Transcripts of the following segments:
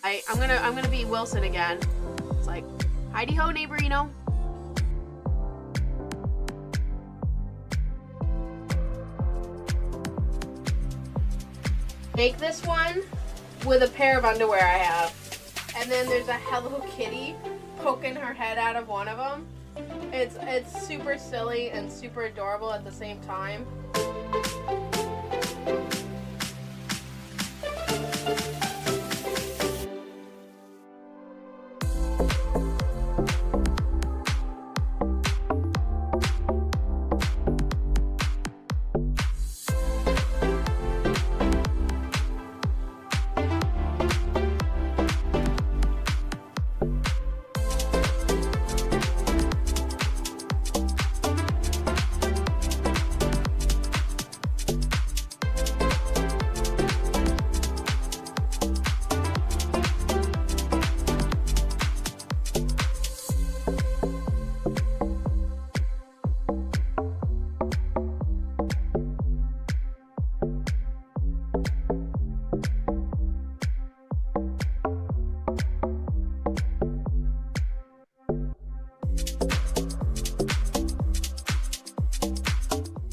I'm gonna be Wilson again. It's like, Heidi ho, neighborino. Make this one with a pair of underwear I have. And then there's a Hello Kitty poking her head out of one of them. It's super silly and super adorable at the same time.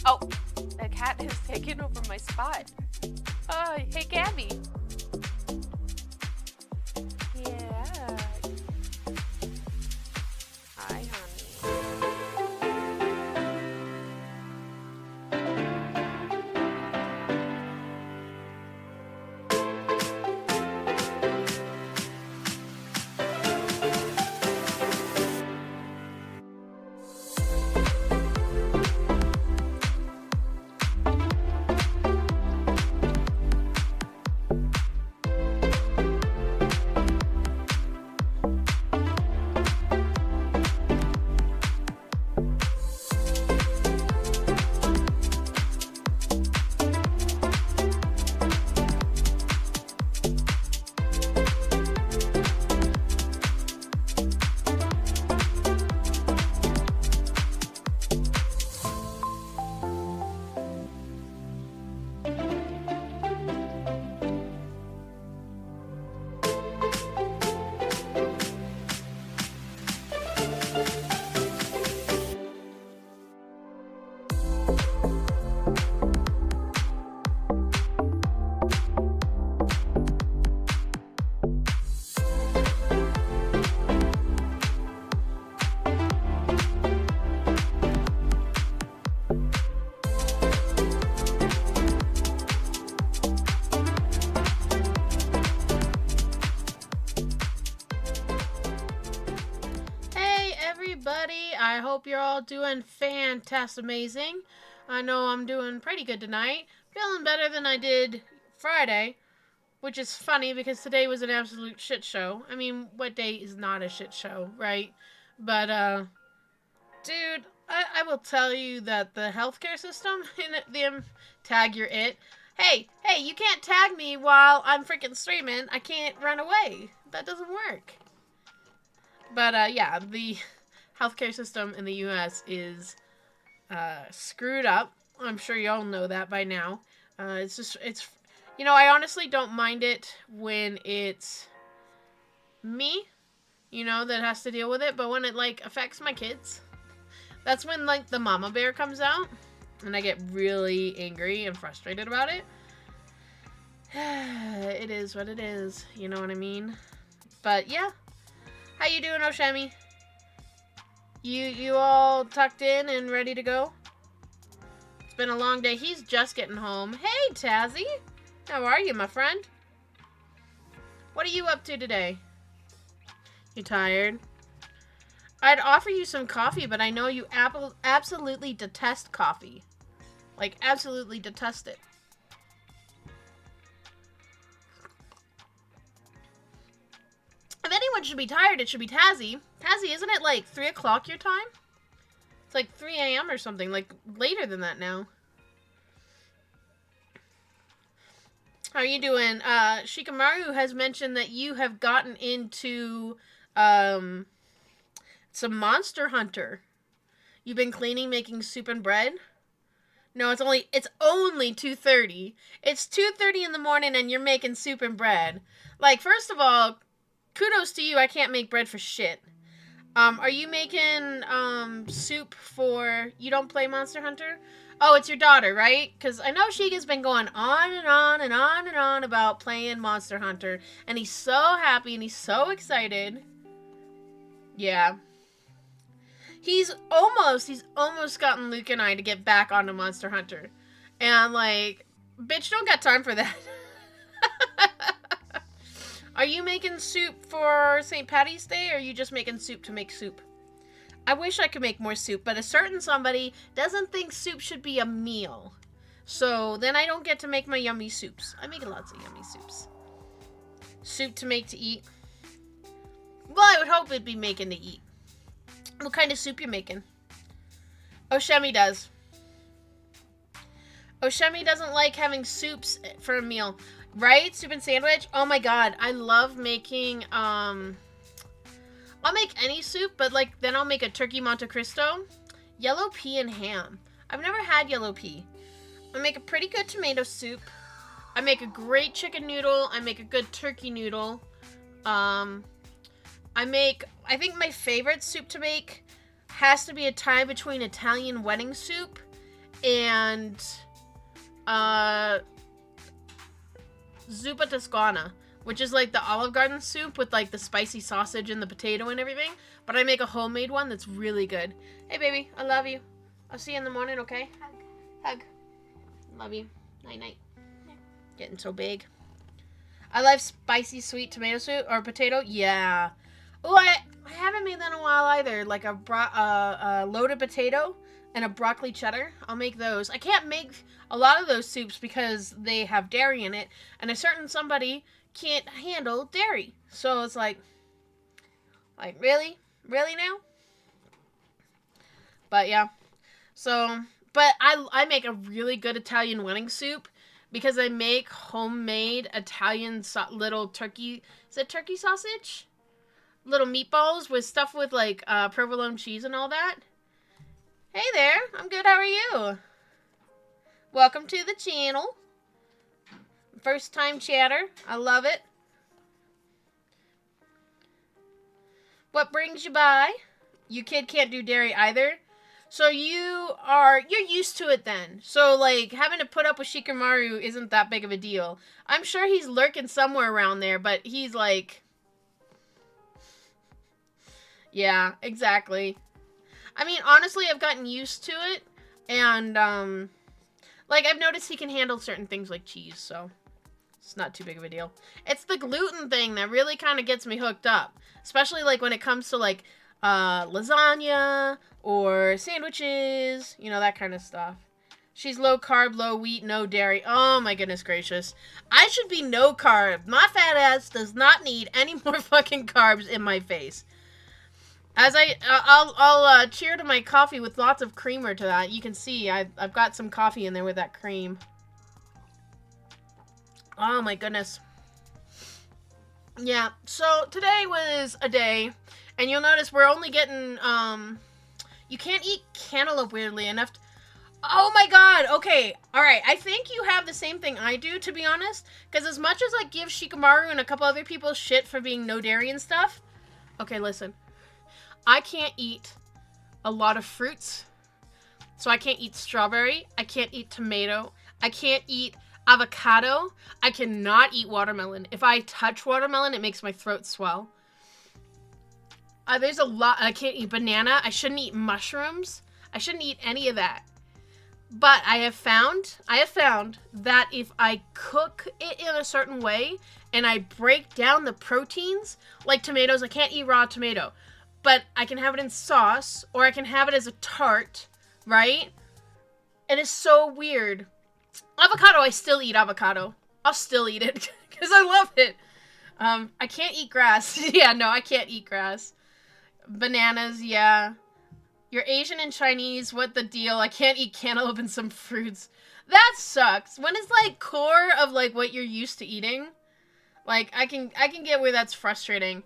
Oh, the cat has taken over my spot. Hey, Gabby. Yeah. Hi, honey. Everybody, I hope you're all doing fantastic amazing. I know I'm doing pretty good tonight. Feeling better than I did Friday, which is funny because today was an absolute shit show. I mean, what day is not a shit show, right? But dude, I will tell you that the healthcare system in the tag your it. Hey, you can't tag me while I'm freaking streaming. I can't run away. That doesn't work. But yeah, the healthcare system in the U.S. is screwed up. I'm sure y'all know that by now. It's I honestly don't mind it when it's me, that has to deal with it. But when it like affects my kids, that's when like the mama bear comes out, and I get really angry and frustrated about it. It is what it is. You know what I mean? But yeah, how you doing, Oshemi? You all tucked in and ready to go? It's been a long day. He's just getting home. Hey, Tazzy. How are you, my friend? What are you up to today? You tired? I'd offer you some coffee, but I know you absolutely detest coffee. Like, absolutely detest it. If anyone should be tired, it should be Tazzy. Tazzy, isn't it like 3 o'clock your time? It's like 3 a.m. or something, like later than that now. How are you doing? Shikamaru has mentioned that you have gotten into some Monster Hunter. You've been cleaning, making soup and bread. No, it's only 2:30. It's 2:30 in the morning and you're making soup and bread. Like, first of all, kudos to you. I can't make bread for shit. Are you making soup for you don't play Monster Hunter? Oh, it's your daughter, right? Because I know Shiga's been going on and on and on and on about playing Monster Hunter, and he's so happy and he's so excited. Yeah. He's almost gotten Luke and I to get back onto Monster Hunter. And I'm like, bitch, don't got time for that. Are you making soup for St. Patty's Day, or are you just making soup to make soup? I wish I could make more soup, but a certain somebody doesn't think soup should be a meal. So then I don't get to make my yummy soups. I make lots of yummy soups. Soup to make to eat. Well, I would hope it'd be making to eat. What kind of soup you making? Oshemi does. Oshemi doesn't like having soups for a meal. Right? Soup and sandwich? Oh my god. I love making, I'll make any soup, but like, then I'll make a turkey Monte Cristo. Yellow pea and ham. I've never had yellow pea. I make a pretty good tomato soup. I make a great chicken noodle. I make a good turkey noodle. I think my favorite soup to make has to be a tie between Italian wedding soup and, zuppa toscana, which is like the Olive Garden soup with like the spicy sausage and the potato and everything. But I make a homemade one that's really good. Hey, baby, I love you. I'll see you in the morning, okay? Hug. Love you. Night-night. Getting so big. I love spicy sweet tomato soup or potato. Yeah. Oh, I haven't made that in a while either. Like a loaded potato and a broccoli cheddar. I'll make those. I can't make a lot of those soups because they have dairy in it, and a certain somebody can't handle dairy. So it's like really now? But yeah. So, but I make a really good Italian wedding soup because I make homemade Italian little turkey. Is it turkey sausage? Little meatballs with stuff with like provolone cheese and all that. Hey there, I'm good, how are you? Welcome to the channel. First time chatter, I love it. What brings you by? You kid can't do dairy either. So you're used to it then. So like having to put up with Shikamaru isn't that big of a deal. I'm sure he's lurking somewhere around there, but he's like, yeah, exactly. I mean, honestly, I've gotten used to it, and, like, I've noticed he can handle certain things like cheese, so it's not too big of a deal. It's the gluten thing that really kind of gets me hooked up, especially, like, when it comes to, like, lasagna or sandwiches, you know, that kind of stuff. She's low carb, low wheat, no dairy. Oh, my goodness gracious. I should be no carb. My fat ass does not need any more fucking carbs in my face. As I'll cheer to my coffee with lots of creamer to that. You can see I've got some coffee in there with that cream. Oh my goodness. Yeah, so today was a day, and you'll notice we're only getting, you can't eat cantaloupe weirdly enough. Oh my god, okay, alright, I think you have the same thing I do, to be honest, because as much as I give Shikamaru and a couple other people shit for being no dairy and stuff, okay, listen. I can't eat a lot of fruits. So I can't eat strawberry. I can't eat tomato. I can't eat avocado. I cannot eat watermelon. If I touch watermelon, it makes my throat swell. There's a lot. I can't eat banana. I shouldn't eat mushrooms. I shouldn't eat any of that. But I have found that if I cook it in a certain way and I break down the proteins, like tomatoes, I can't eat raw tomato. But I can have it in sauce, or I can have it as a tart, right? And it's so weird. Avocado, I still eat avocado. I'll still eat it, because I love it. I can't eat grass. Yeah, no, I can't eat grass. Bananas, yeah. You're Asian and Chinese, what the deal? I can't eat cantaloupe and some fruits. That sucks. When it's, like, core of, like, what you're used to eating, like, I can get where that's frustrating.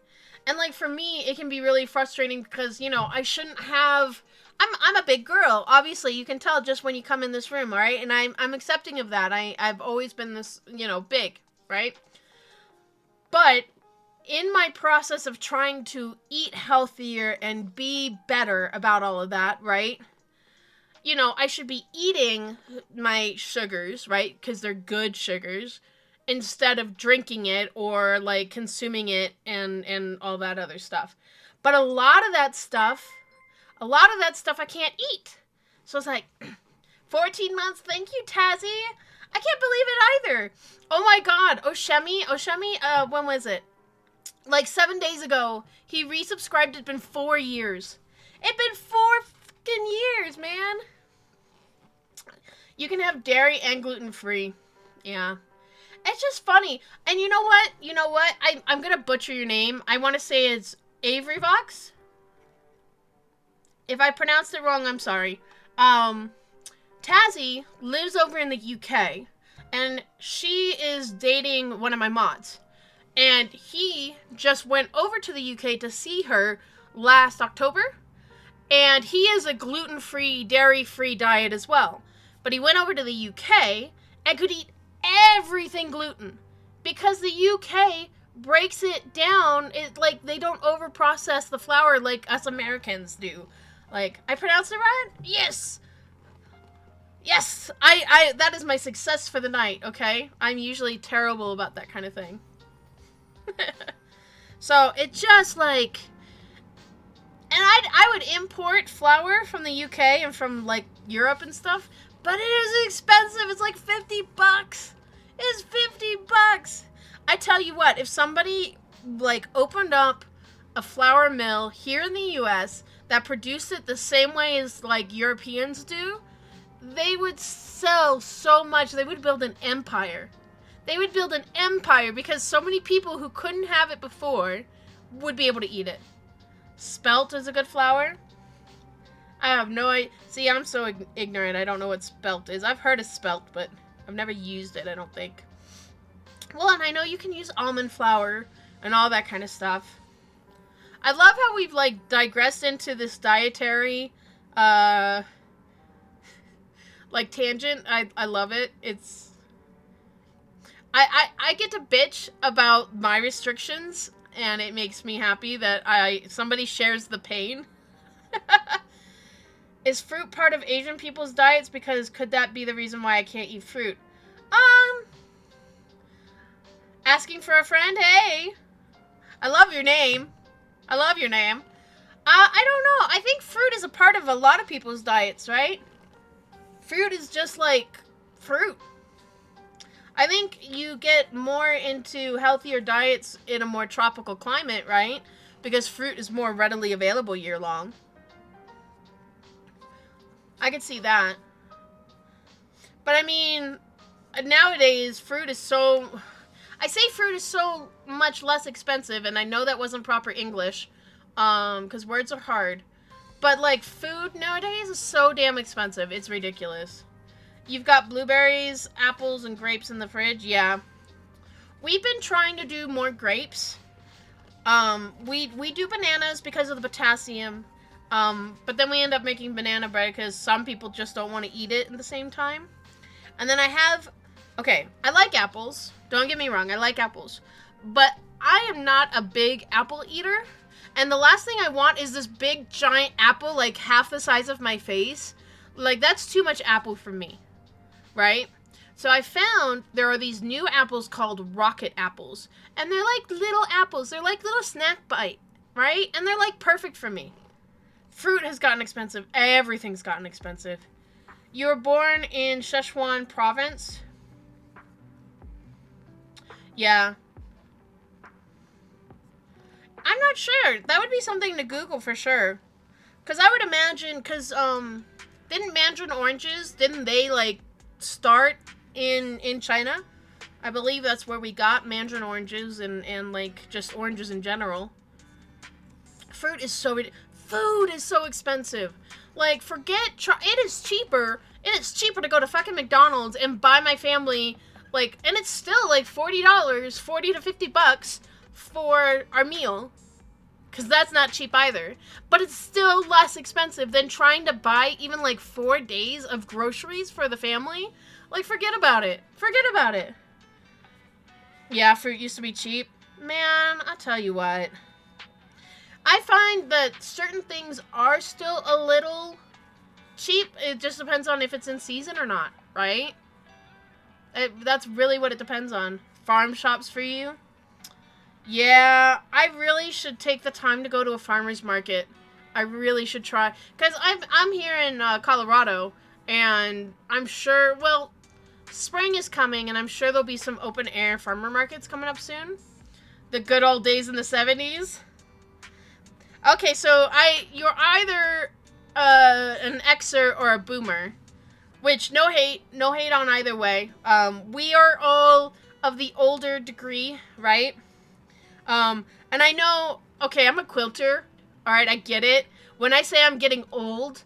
And, like, for me, it can be really frustrating because, you know, I shouldn't have I'm a big girl. Obviously, you can tell just when you come in this room, all right? And I'm accepting of that. I've always been this, big, right? But in my process of trying to eat healthier and be better about all of that, right? I should be eating my sugars, right? Because they're good sugars, instead of drinking it or like consuming it and all that other stuff. But a lot of that stuff I can't eat. So it's like 14 months. Thank you, Tazzy. I can't believe it either. Oh my God, Oshemi. When was it? Like 7 days ago. He resubscribed. It's been 4 years. It's been 4 fucking years, man. You can have dairy and gluten-free. Yeah. It's just funny. And you know what? I'm going to butcher your name. I want to say it's Avery Vox. If I pronounced it wrong, I'm sorry. Tazzy lives over in the UK. And she is dating one of my mods. And he just went over to the UK to see her last October. And he is a gluten-free, dairy-free diet as well. But he went over to the UK and could eat everything gluten. Because the UK breaks it down. Like, they don't overprocess the flour like us Americans do. Like, I pronounced it right? Yes! Yes! That is my success for the night, okay? I'm usually terrible about that kind of thing. So, it just, like... And I would import flour from the UK and from, like, Europe and stuff. But it is expensive. It's like $50. It's $50. I tell you what, if somebody, like, opened up a flour mill here in the US that produced it the same way as, like, Europeans do, they would sell so much. They would build an empire. They would build an empire because so many people who couldn't have it before would be able to eat it. Spelt is a good flour. I have no idea. See, I'm so ignorant. I don't know what spelt is. I've heard of spelt, but I've never used it, I don't think. Well, and I know you can use almond flour and all that kind of stuff. I love how we've, like, digressed into this dietary, like, tangent. I love it. It's... I get to bitch about my restrictions, and it makes me happy that somebody shares the pain. Is fruit part of Asian people's diets? Because could that be the reason why I can't eat fruit? Asking for a friend? Hey! I love your name. I love your name. I don't know. I think fruit is a part of a lot of people's diets, right? Fruit is just like fruit. I think you get more into healthier diets in a more tropical climate, right? Because fruit is more readily available year long. I could see that. But I mean, nowadays, fruit is so... I say fruit is so much less expensive, and I know that wasn't proper English, because words are hard. But, like, food nowadays is so damn expensive. It's ridiculous. You've got blueberries, apples, and grapes in the fridge. Yeah. We've been trying to do more grapes. We do bananas because of the potassium. But then we end up making banana bread because some people just don't want to eat it at the same time. And then okay, I like apples. Don't get me wrong, I like apples. But I am not a big apple eater. And the last thing I want is this big, giant apple, like half the size of my face. Like, that's too much apple for me. Right? So I found there are these new apples called rocket apples. And they're like little apples. They're like little snack bite. Right? And they're like perfect for me. Fruit has gotten expensive. Everything's gotten expensive. You were born in Sichuan province? Yeah. I'm not sure. That would be something to Google for sure. Because I would imagine, didn't mandarin oranges, didn't they, like, start in China? I believe that's where we got mandarin oranges and like, just oranges in general. Food is so expensive. Like, it is cheaper to go to fucking McDonald's and buy my family, like, and it's still, like, $40, $40 to $50 for our meal. because that's not cheap either. But it's still less expensive than trying to buy even like 4 days of groceries for the family. Like, forget about it. Forget about it. Yeah, fruit used to be cheap. Man, I'll tell you what. I find that certain things are still a little cheap. It just depends on if it's in season or not, right? That's really what it depends on. Farm shops for you? Yeah, I really should take the time to go to a farmer's market. I really should try. Because I'm here in Colorado, and I'm sure, well, spring is coming, and I'm sure there'll be some open-air farmer markets coming up soon. The good old days in the 70s. Okay, so you're either an Xer or a boomer. Which, no hate on either way. We are all of the older degree, right? And I know, okay, I'm a quilter. Alright, I get it. When I say I'm getting old,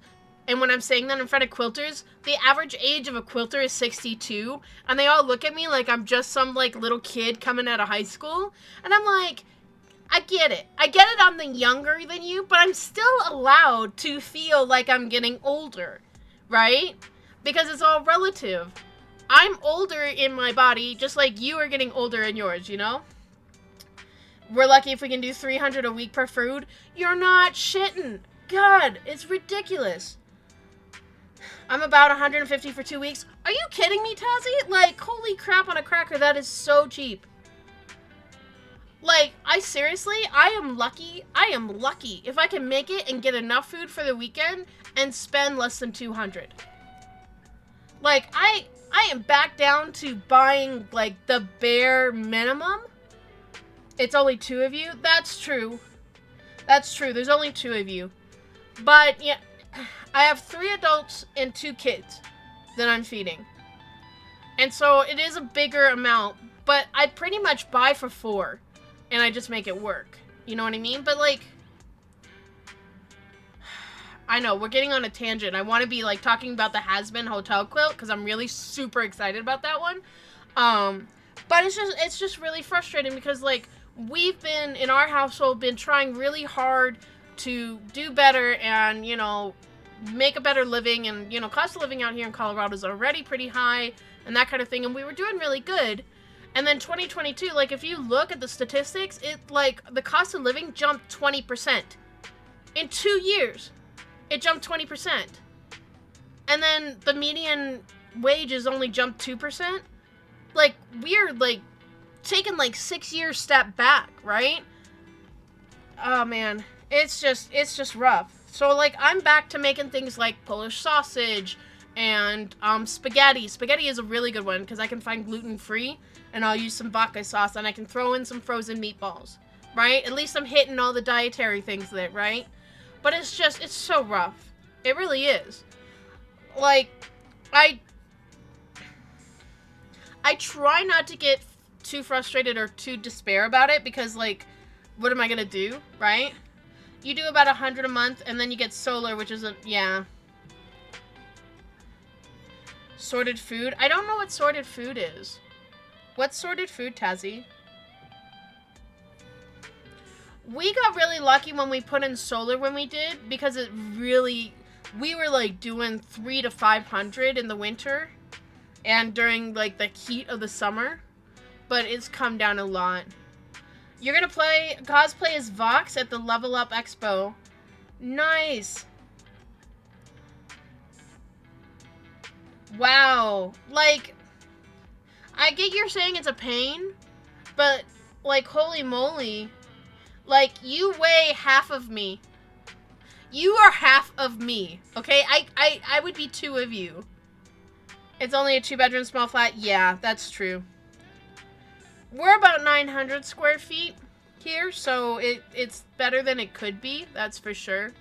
and when I'm saying that in front of quilters, the average age of a quilter is 62, and they all look at me like I'm just some, like, little kid coming out of high school, and I'm like, I get it. I get it I'm the younger than you, but I'm still allowed to feel like I'm getting older, right? Because it's all relative. I'm older in my body, just like you are getting older in yours, you know? We're lucky if we can do 300 a week per food. You're not shitting. God, it's ridiculous. I'm about 150 for 2 weeks. Are you kidding me, Tazzy? Like, holy crap on a cracker, that is so cheap. Like, I am lucky if I can make it and get enough food for the weekend and spend less than 200. Like, I am back down to buying, like, the bare minimum. It's only 2 of you. That's true. That's true. There's only 2 of you. But, yeah, I have 3 adults and 2 kids that I'm feeding. And so it is a bigger amount, but I pretty much buy for 4. And I just make it work. You know what I mean? But, like, I know, we're getting on a tangent. I want to be, like, talking about the Hazbin Hotel quilt, because I'm really super excited about that one. But it's just really frustrating, because, like, we've been, in our household, been trying really hard to do better and, you know, make a better living. And, you know, cost of living out here in Colorado is already pretty high, and that kind of thing. And we were doing really good. And then 2022, like, if you look at the statistics, like, the cost of living jumped 20%. In 2 years, it jumped 20%. And then the median wages only jumped 2%. Like, we're, like, taking, like, 6-year step back, right? Oh, man. It's just rough. So, like, I'm back to making things like Polish sausage and spaghetti. Spaghetti is a really good one because I can find gluten-free. And I'll use some vodka sauce, and I can throw in some frozen meatballs, right? At least I'm hitting all the dietary things there, right? But it's so rough. It really is. Like, I try not to get too frustrated or too despair about it, because, like, what am I gonna do, right? You do about 100 a month, and then you get solar, which is yeah. Sorted food? I don't know what sorted food is. What's sorted food, Tazzy? We got really lucky when we put in solar when we did, because it really, we were like doing 300 to 500 in the winter and during like the heat of the summer, but it's come down a lot. You're gonna cosplay as Vox at the Level Up Expo. Nice. Wow. Like, I get you're saying it's a pain, but, like, holy moly. Like, you weigh half of me. You are half of me, okay? I would be 2 of you. It's only a 2-bedroom small flat? Yeah, that's true. We're about 900 square feet here, so it's better than it could be, that's for sure.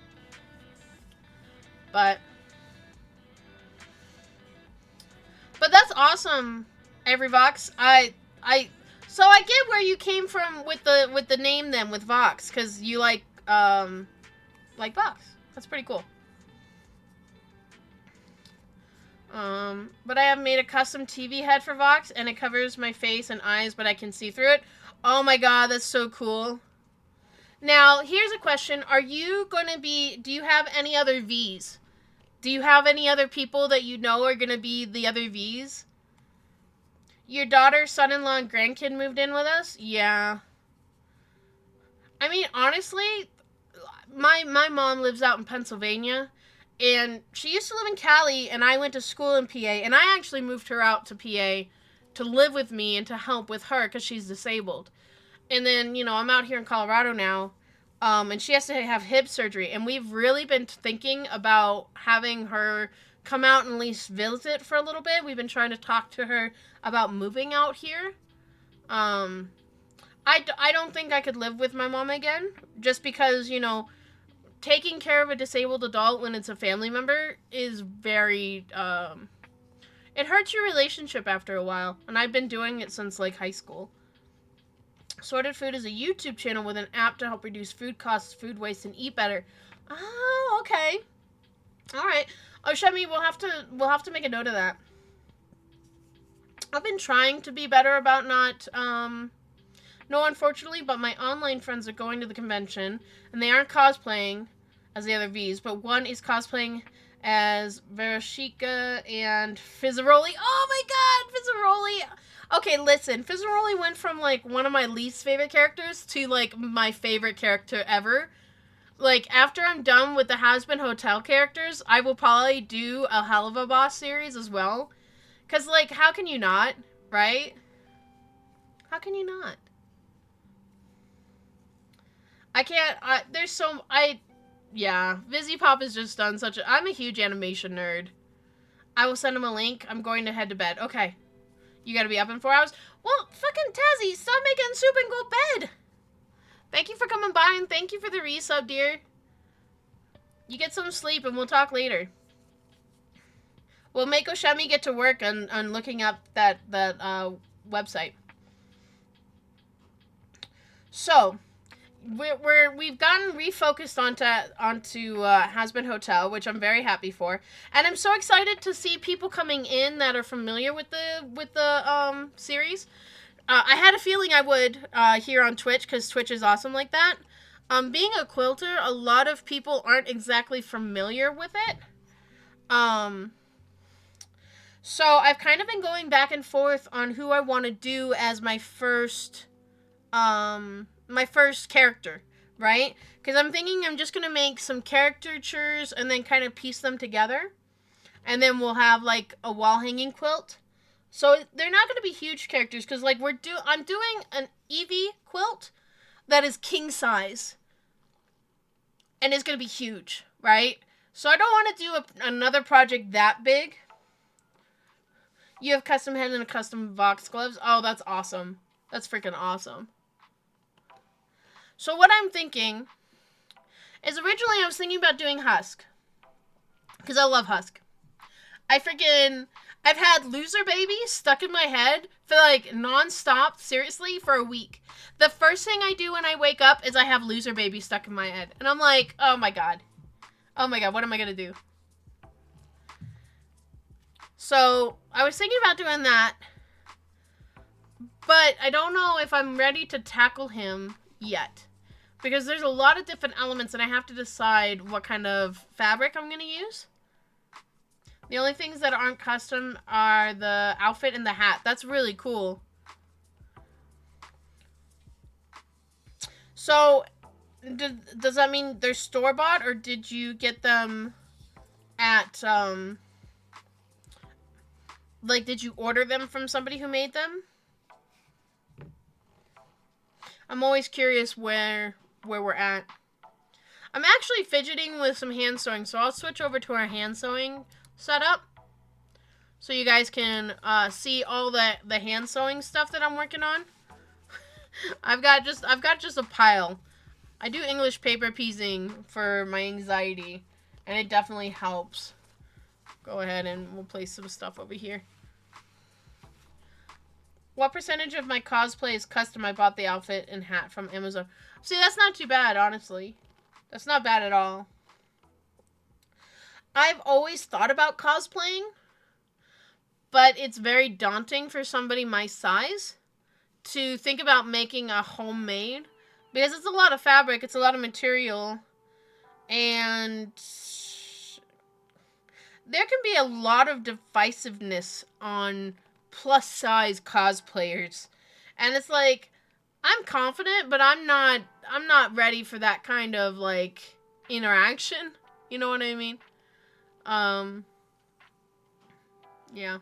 But that's awesome. Everyvox, so I get where you came from with the name then, with Vox, because you like Vox. That's pretty cool. But I have made a custom TV head for Vox, and it covers my face and eyes, but I can see through it. Oh my god, that's so cool. Now, here's a question. Are you going to be, do you have any other Vs? Do you have any other people that you know are going to be the other Vs? Your daughter, son-in-law, and grandkid moved in with us? Yeah. I mean, honestly, my mom lives out in Pennsylvania, and she used to live in Cali, and I went to school in PA, and I actually moved her out to PA to live with me and to help with her because she's disabled. And then, I'm out here in Colorado now, and she has to have hip surgery, and we've really been thinking about having her come out and at least visit for a little bit. We've been trying to talk to her about moving out here. I don't think I could live with my mom again, just because, taking care of a disabled adult when it's a family member is very, it hurts your relationship after a while, and I've been doing it since, high school. Sorted Food is a YouTube channel with an app to help reduce food costs, food waste, and eat better. Oh, okay. All right. Oh, Shemi, we'll have to make a note of that. I've been trying to be better about not, no, unfortunately, but my online friends are going to the convention, and they aren't cosplaying as the other Vs, but one is cosplaying as Verashika and Fizzaroli. Oh my god, Fizzaroli! Okay, listen, Fizzaroli went from, one of my least favorite characters to, my favorite character ever. After I'm done with the Hazbin Hotel characters, I will probably do a Hell of a Boss series as well. Because, how can you not, right? How can you not? I can't, yeah, Vizzy Pop has just done I'm a huge animation nerd. I will send him a link. I'm going to head to bed. Okay. You gotta be up in 4 hours? Well, fucking Tazzy, stop making soup and go bed! Thank you for coming by, and thank you for the resub, dear. You get some sleep, and we'll talk later. We'll make Oshemi get to work on looking up that website. So, we've gotten refocused onto Hazbin Hotel, which I'm very happy for, and I'm so excited to see people coming in that are familiar with the series. I had a feeling I would here on Twitch, because Twitch is awesome like that. Being a quilter, a lot of people aren't exactly familiar with it. So I've kind of been going back and forth on who I want to do as my first character, right? Because I'm thinking I'm just going to make some caricatures and then kind of piece them together. And then we'll have, a wall-hanging quilt. So they're not going to be huge characters because, I'm doing an Eevee quilt that is king size. And it's going to be huge, right? So I don't want to do another project that big. You have custom head and a custom box gloves. Oh, that's awesome. That's freaking awesome. So what I'm thinking is originally I was thinking about doing Husk. Because I love Husk. I've had Loser Baby stuck in my head for non-stop, seriously, for a week. The first thing I do when I wake up is I have Loser Baby stuck in my head. And I'm like, oh my god. Oh my god, what am I going to do? So, I was thinking about doing that. But I don't know if I'm ready to tackle him yet. Because there's a lot of different elements and I have to decide what kind of fabric I'm going to use. The only things that aren't custom are the outfit and the hat. That's really cool. So, does that mean they're store-bought, or did you get them at, did you order them from somebody who made them? I'm always curious where we're at. I'm actually fidgeting with some hand sewing, so I'll switch over to our hand sewing setup. So you guys can see all the hand sewing stuff that I'm working on. I've got just a pile. I do English paper piecing for my anxiety, and it definitely helps. Go ahead and we'll place some stuff over here. What percentage of my cosplay is custom? I bought the outfit and hat from Amazon. See, that's not too bad, honestly. That's not bad at all. I've always thought about cosplaying, but it's very daunting for somebody my size to think about making a homemade Because it's a lot of fabric, it's a lot of material, and there can be a lot of divisiveness on plus size cosplayers. And it's like, I'm confident, but I'm not ready for that kind of like interaction. You know what I mean? Um yeah.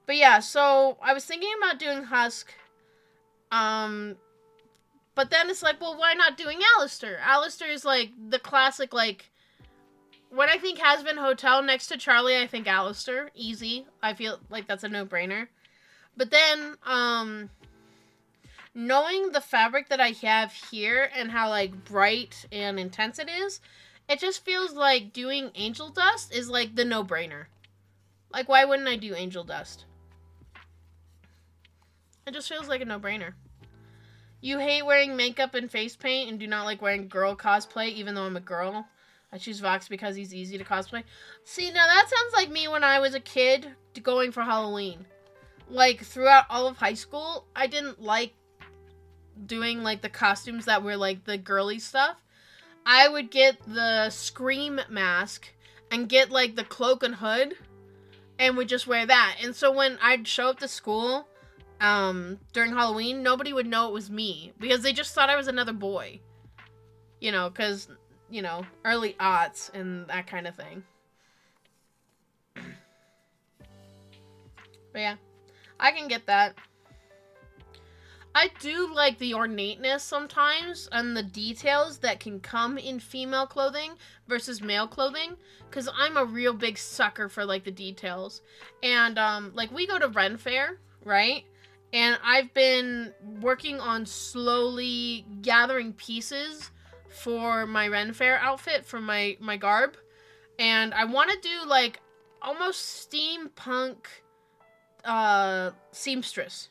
But yeah, so I was thinking about doing Husk. Um but then it's like, well, why not doing Alistair? Alistair is like the classic, like, when I think Hazbin Hotel next to Charlie, I think Alistair. Easy. I feel like that's a no-brainer. But then, knowing the fabric that I have here and how, like, bright and intense it is, it just feels like doing Angel Dust is, like, the no-brainer. Like, why wouldn't I do Angel Dust? It just feels like a no-brainer. You hate wearing makeup and face paint and do not like wearing girl cosplay, even though I'm a girl. I choose Vox because he's easy to cosplay. See, now that sounds like me when I was a kid going for Halloween. Like, throughout all of high school, I didn't like doing, like, the costumes that were, like, the girly stuff. I would get the Scream mask and get, like, the cloak and hood and would just wear that. And so when I'd show up to school during Halloween, nobody would know it was me because they just thought I was another boy. You know, because, you know, early aughts and that kind of thing. But yeah, I can get that. I do like the ornateness sometimes and the details that can come in female clothing versus male clothing, because I'm a real big sucker for, like, the details. And, like, we go to Ren Fair, right? And I've been working on slowly gathering pieces for my Ren Fair outfit, for my garb. And I want to do, like, almost steampunk seamstress.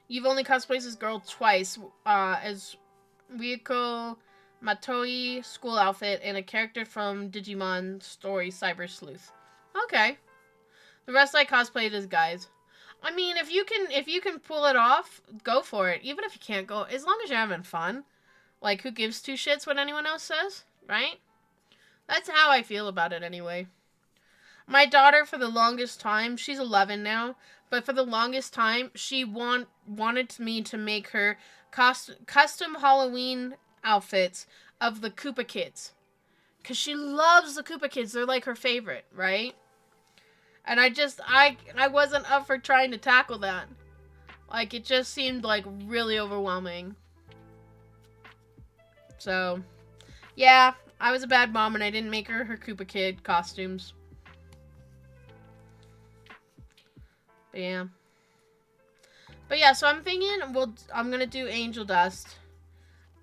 You've only cosplayed as girl twice, as Ryuko Matoi school outfit and a character from Digimon story Cyber Sleuth. Okay. The rest I cosplayed as guys. I mean, if you can pull it off, go for it. Even if you can't go, as long as you're having fun. Like, who gives two shits what anyone else says, right? That's how I feel about it anyway. My daughter, for the longest time, she's 11 now, but for the longest time, she wanted me to make her custom Halloween outfits of the Koopa Kids. Because she loves the Koopa Kids. They're like her favorite, right? And I wasn't up for trying to tackle that. Like, it just seemed, like, really overwhelming. So, yeah, I was a bad mom and I didn't make her Koopa Kid costumes. But yeah, so I'm thinking I'm gonna do Angel Dust.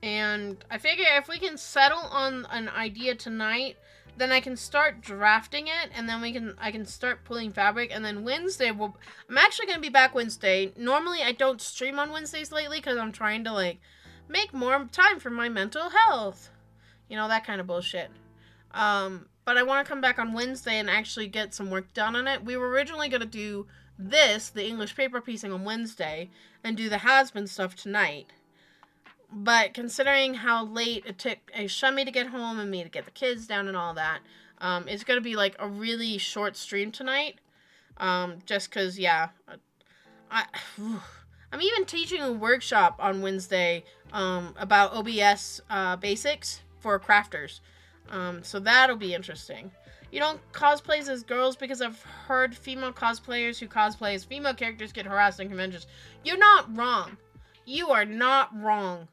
And I figure if we can settle on an idea tonight, then I can start drafting it, and then I can start pulling fabric, and then Wednesday I'm actually gonna be back Wednesday. Normally I don't stream on Wednesdays lately because I'm trying to, like, make more time for my mental health. You know, that kind of bullshit. But I want to come back on Wednesday and actually get some work done on it. We were originally gonna do the English paper piecing on Wednesday, and do the Hazbin stuff tonight. But considering how late it took Shumi to get home and me to get the kids down and all that, it's going to be, like, a really short stream tonight. Just because, yeah. I'm even teaching a workshop on Wednesday about OBS basics for crafters. So that'll be interesting. You don't cosplay as girls because I've heard female cosplayers who cosplay as female characters get harassed in conventions. You're not wrong. You are not wrong.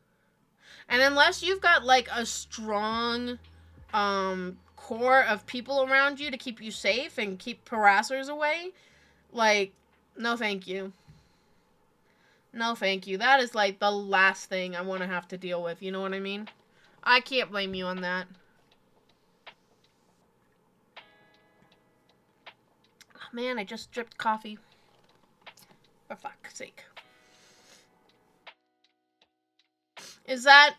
And unless you've got, like, a strong core of people around you to keep you safe and keep harassers away, like, no thank you. No thank you. That is, like, the last thing I want to have to deal with. You know what I mean? I can't blame you on that. Man, I just dripped coffee. For fuck's sake. How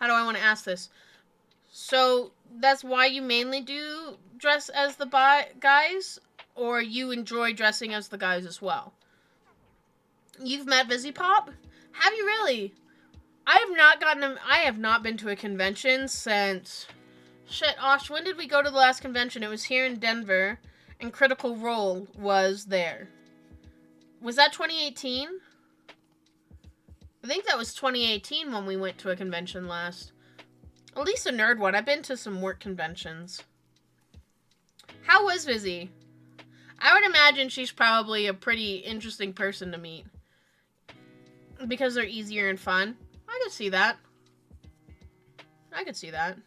do I want to ask this? So, that's why you mainly do dress as the guys? Or you enjoy dressing as the guys as well? You've met Busy Pop? Have you really? I have not been to a convention since... Shit, Osh, when did we go to the last convention? It was here in Denver, and Critical Role was there. Was that 2018? I think that was 2018 when we went to a convention last. At least a nerd one. I've been to some work conventions. How was Vizzy? I would imagine she's probably a pretty interesting person to meet. Because they're easier and fun. I could see that. I could see that.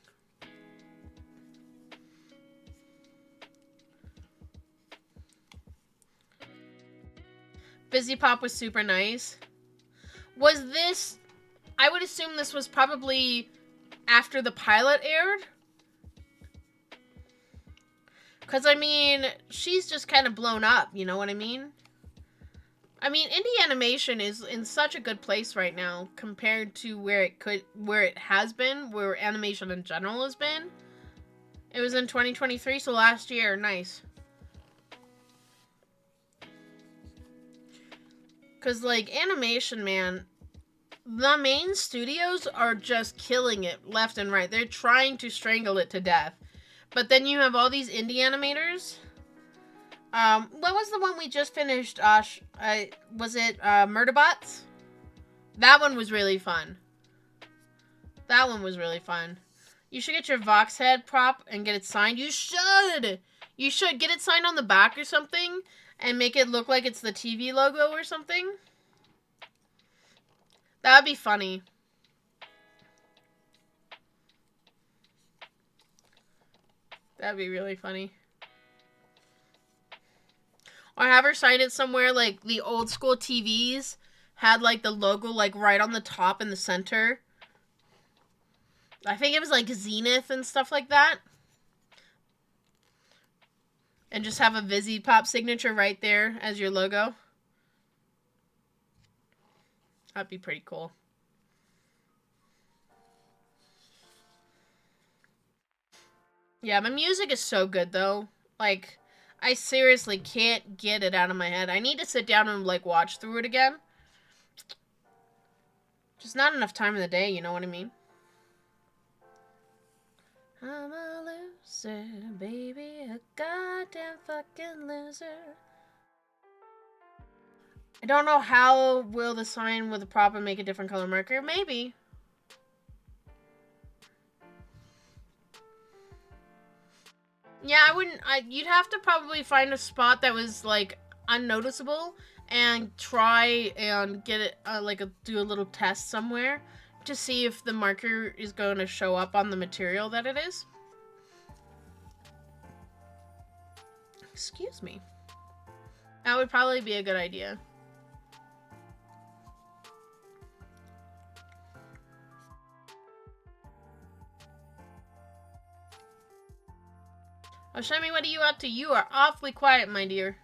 Busy Pop was super nice. Was this... I would assume this was probably after the pilot aired? Because, I mean, she's just kind of blown up, you know what I mean? I mean, indie animation is in such a good place right now compared to where it has been, where animation in general has been. It was in 2023, so last year. Nice. Because, like, animation, man, the main studios are just killing it left and right. They're trying to strangle it to death. But then you have all these indie animators. What was the one we just finished, Osh? Was it, Murderbots? That one was really fun. That one was really fun. You should get your Vox head prop and get it signed. You should! You should get it signed on the back or something and make it look like it's the TV logo or something. That would be funny. That'd be really funny. Or have her sign it somewhere like the old school TVs had like the logo like right on the top in the center. I think it was like Zenith and stuff like that. And just have a Vizzy Pop signature right there as your logo. That'd be pretty cool. Yeah, my music is so good though. Like, I seriously can't get it out of my head. I need to sit down and like watch through it again. Just not enough time in the day, you know what I mean? I'm a loser, baby, a goddamn fucking loser. I don't know how will the sign with the prop and make a different color marker. Maybe. Yeah, I wouldn't. You'd have to probably find a spot that was like unnoticeable and try and get it do a little test somewhere to see if the marker is going to show up on the material that it is. Excuse me. That would probably be a good idea. Oh, Shami, what are you up to? You are awfully quiet, my dear.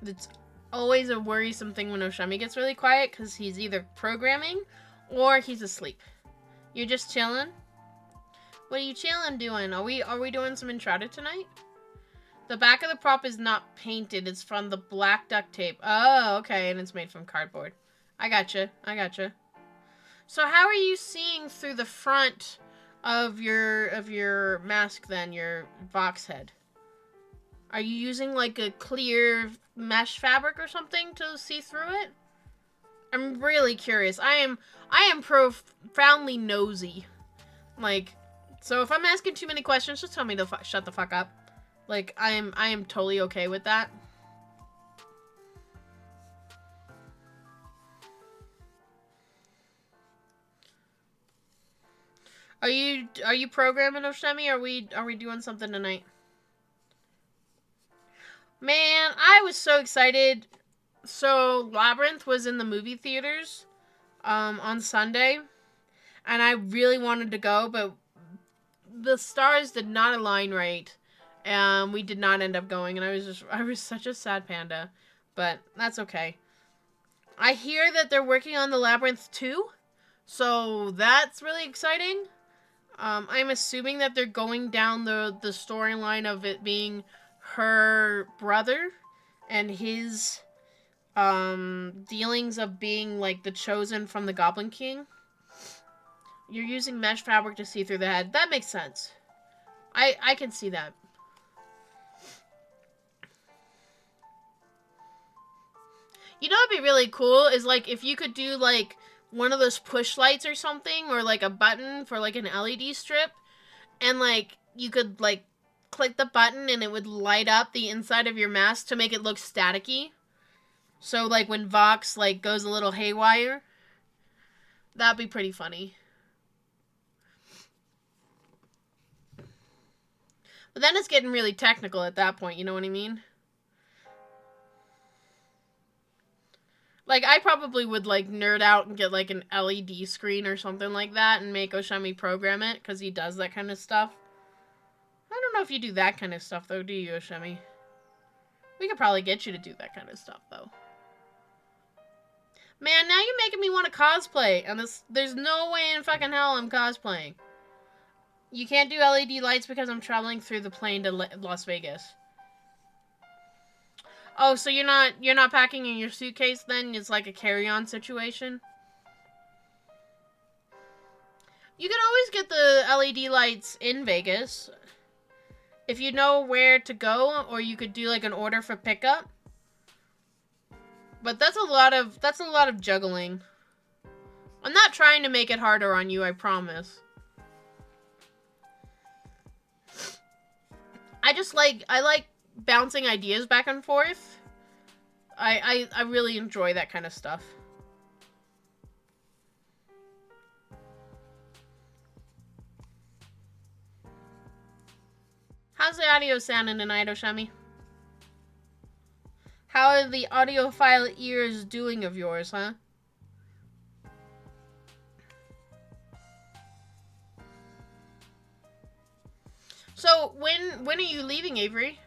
It's always a worrisome thing when Oshami gets really quiet because he's either programming or he's asleep. You're just chilling? What are you chilling doing? Are we doing some Enshrouded tonight? The back of the prop is not painted. It's from the black duct tape. Oh, okay, and it's made from cardboard. I gotcha. So how are you seeing through the front of your mask then, your Vox head? Are you using like a clear mesh fabric or something to see through it? I'm really curious. I am profoundly nosy. Like, so if I'm asking too many questions, just tell me to shut the fuck up. Like, I am totally okay with that. Are you programming, Oshemi? Are we doing something tonight? Man, I was so excited. So Labyrinth was in the movie theaters on Sunday, and I really wanted to go, but the stars did not align right, and we did not end up going, and I was such a sad panda, but that's okay. I hear that they're working on the Labyrinth 2, so that's really exciting. I'm assuming that they're going down the storyline of it being her brother and his dealings of being like the chosen from the Goblin King. You're using mesh fabric to see through the head. That makes sense. I can see that. You know what'd be really cool is like if you could do like one of those push lights or something, or like a button for like an LED strip, and like you could like click the button and it would light up the inside of your mask to make it look staticky. So like when Vox like goes a little haywire, that'd be pretty funny. But then it's getting really technical at that point, you know what I mean? Like, I probably would, like, nerd out and get, like, an LED screen or something like that and make Oshami program it, because he does that kind of stuff. I don't know if you do that kind of stuff, though, do you, Oshami? We could probably get you to do that kind of stuff, though. Man, now you're making me want to cosplay, and there's no way in fucking hell I'm cosplaying. You can't do LED lights because I'm traveling through the plane to Las Vegas. Oh, so you're not packing in your suitcase then? It's like a carry-on situation? You can always get the LED lights in Vegas if you know where to go, or you could do like an order for pickup. But that's a lot of juggling. I'm not trying to make it harder on you, I promise. I like bouncing ideas back and forth. I really enjoy that kind of stuff. How's the audio sounding tonight, Oshami? How are the audiophile ears doing of yours, huh? So, when are you leaving, Avery?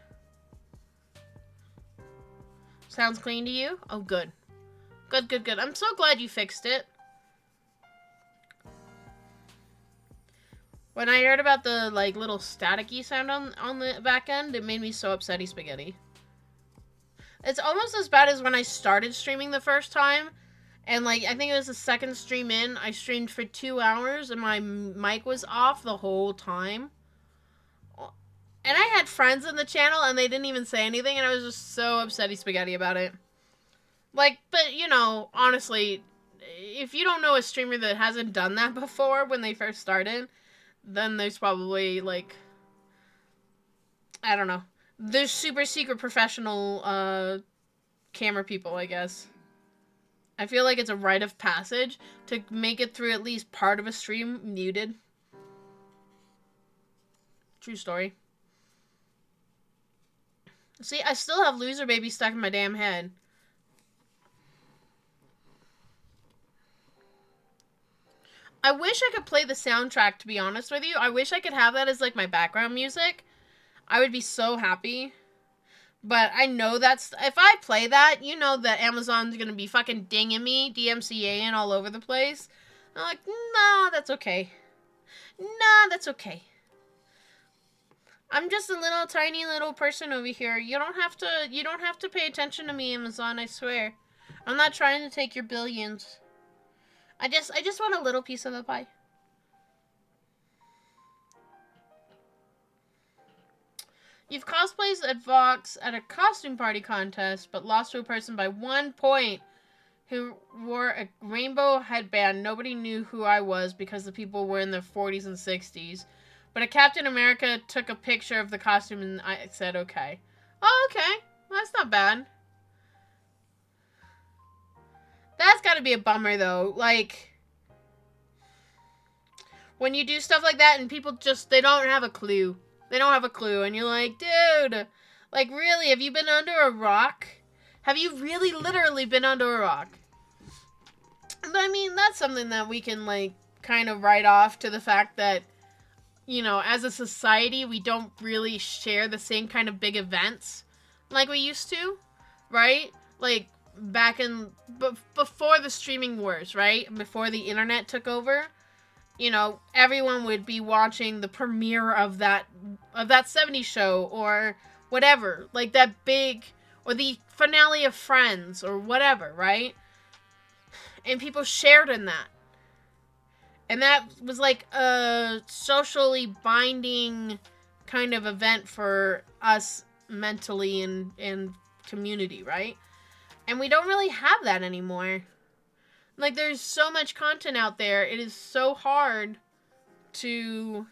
Sounds clean to you? Oh, good. Good. I'm so glad you fixed it. When I heard about the, like, little staticky sound on the back end, it made me so upsetty spaghetti. It's almost as bad as when I started streaming the first time. And, like, I think it was the second stream in. I streamed for 2 hours, and my mic was off the whole time. And I had friends in the channel, and they didn't even say anything, and I was just so upsetty spaghetti about it. Like, but, you know, honestly, if you don't know a streamer that hasn't done that before when they first started, then there's probably, like, I don't know. There's super secret professional, camera people, I guess. I feel like it's a rite of passage to make it through at least part of a stream muted. True story. See, I still have Loser Baby stuck in my damn head. I wish I could play the soundtrack, to be honest with you. I wish I could have that as, like, my background music. I would be so happy. But I know that's... If I play that, you know that Amazon's gonna be fucking dinging me, DMCAing all over the place. I'm like, nah, that's okay. Nah, that's okay. I'm just a little tiny little person over here. You don't have to pay attention to me, Amazon, I swear. I'm not trying to take your billions. I just want a little piece of the pie. You've cosplayed at Vox at a costume party contest, but lost to a person by 1 point who wore a rainbow headband. Nobody knew who I was because the people were in their 40s and 60s. But a Captain America took a picture of the costume and I said, okay. Oh, okay. Well, that's not bad. That's gotta be a bummer, though. Like, when you do stuff like that and people just, they don't have a clue. They don't have a clue. And you're like, dude, like, really? Have you been under a rock? Have you really literally been under a rock? But, I mean, that's something that we can, like, kind of write off to the fact that, you know, as a society, we don't really share the same kind of big events like we used to, right? Like, back in, before the streaming wars, right? Before the internet took over, you know, everyone would be watching the premiere of that 70s show, or whatever, like that big, or the finale of Friends, or whatever, right? And people shared in that. And that was like a socially binding kind of event for us mentally and community, right? And we don't really have that anymore. Like, there's so much content out there. It is so hard to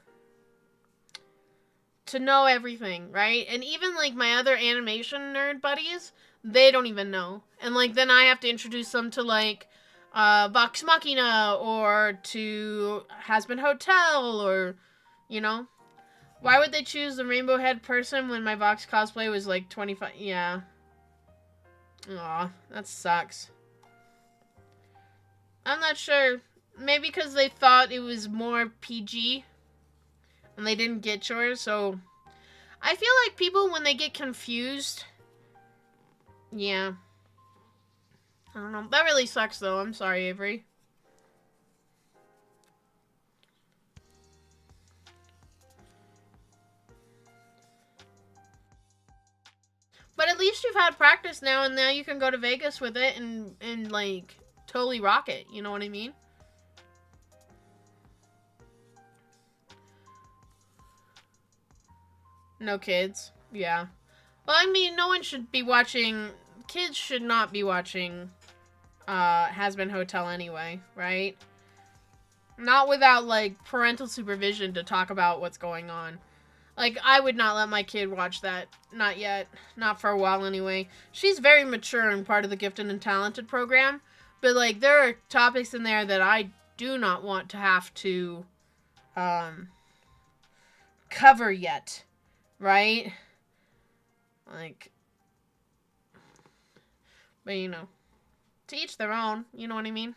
know everything, right? And even like my other animation nerd buddies, they don't even know. And like then I have to introduce them to like Vox Machina or to Hazbin Hotel, or you know. Why would they choose the rainbow head person when my Vox cosplay was like 25? Yeah. Aw, that sucks. I'm not sure. Maybe because they thought it was more PG and they didn't get yours, so I feel like people, when they get confused, yeah. I don't know. That really sucks, though. I'm sorry, Avery. But at least you've had practice now, and now you can go to Vegas with it and like, totally rock it. You know what I mean? No kids. Yeah. Well, I mean, no one should be watching... Kids should not be watching Hazbin Hotel anyway, right? Not without, like, parental supervision to talk about what's going on. Like, I would not let my kid watch that. Not yet. Not for a while, anyway. She's very mature and part of the Gifted and Talented program. But, like, there are topics in there that I do not want to have to cover yet. Right? Like, but, you know. To each their own. You know what I mean?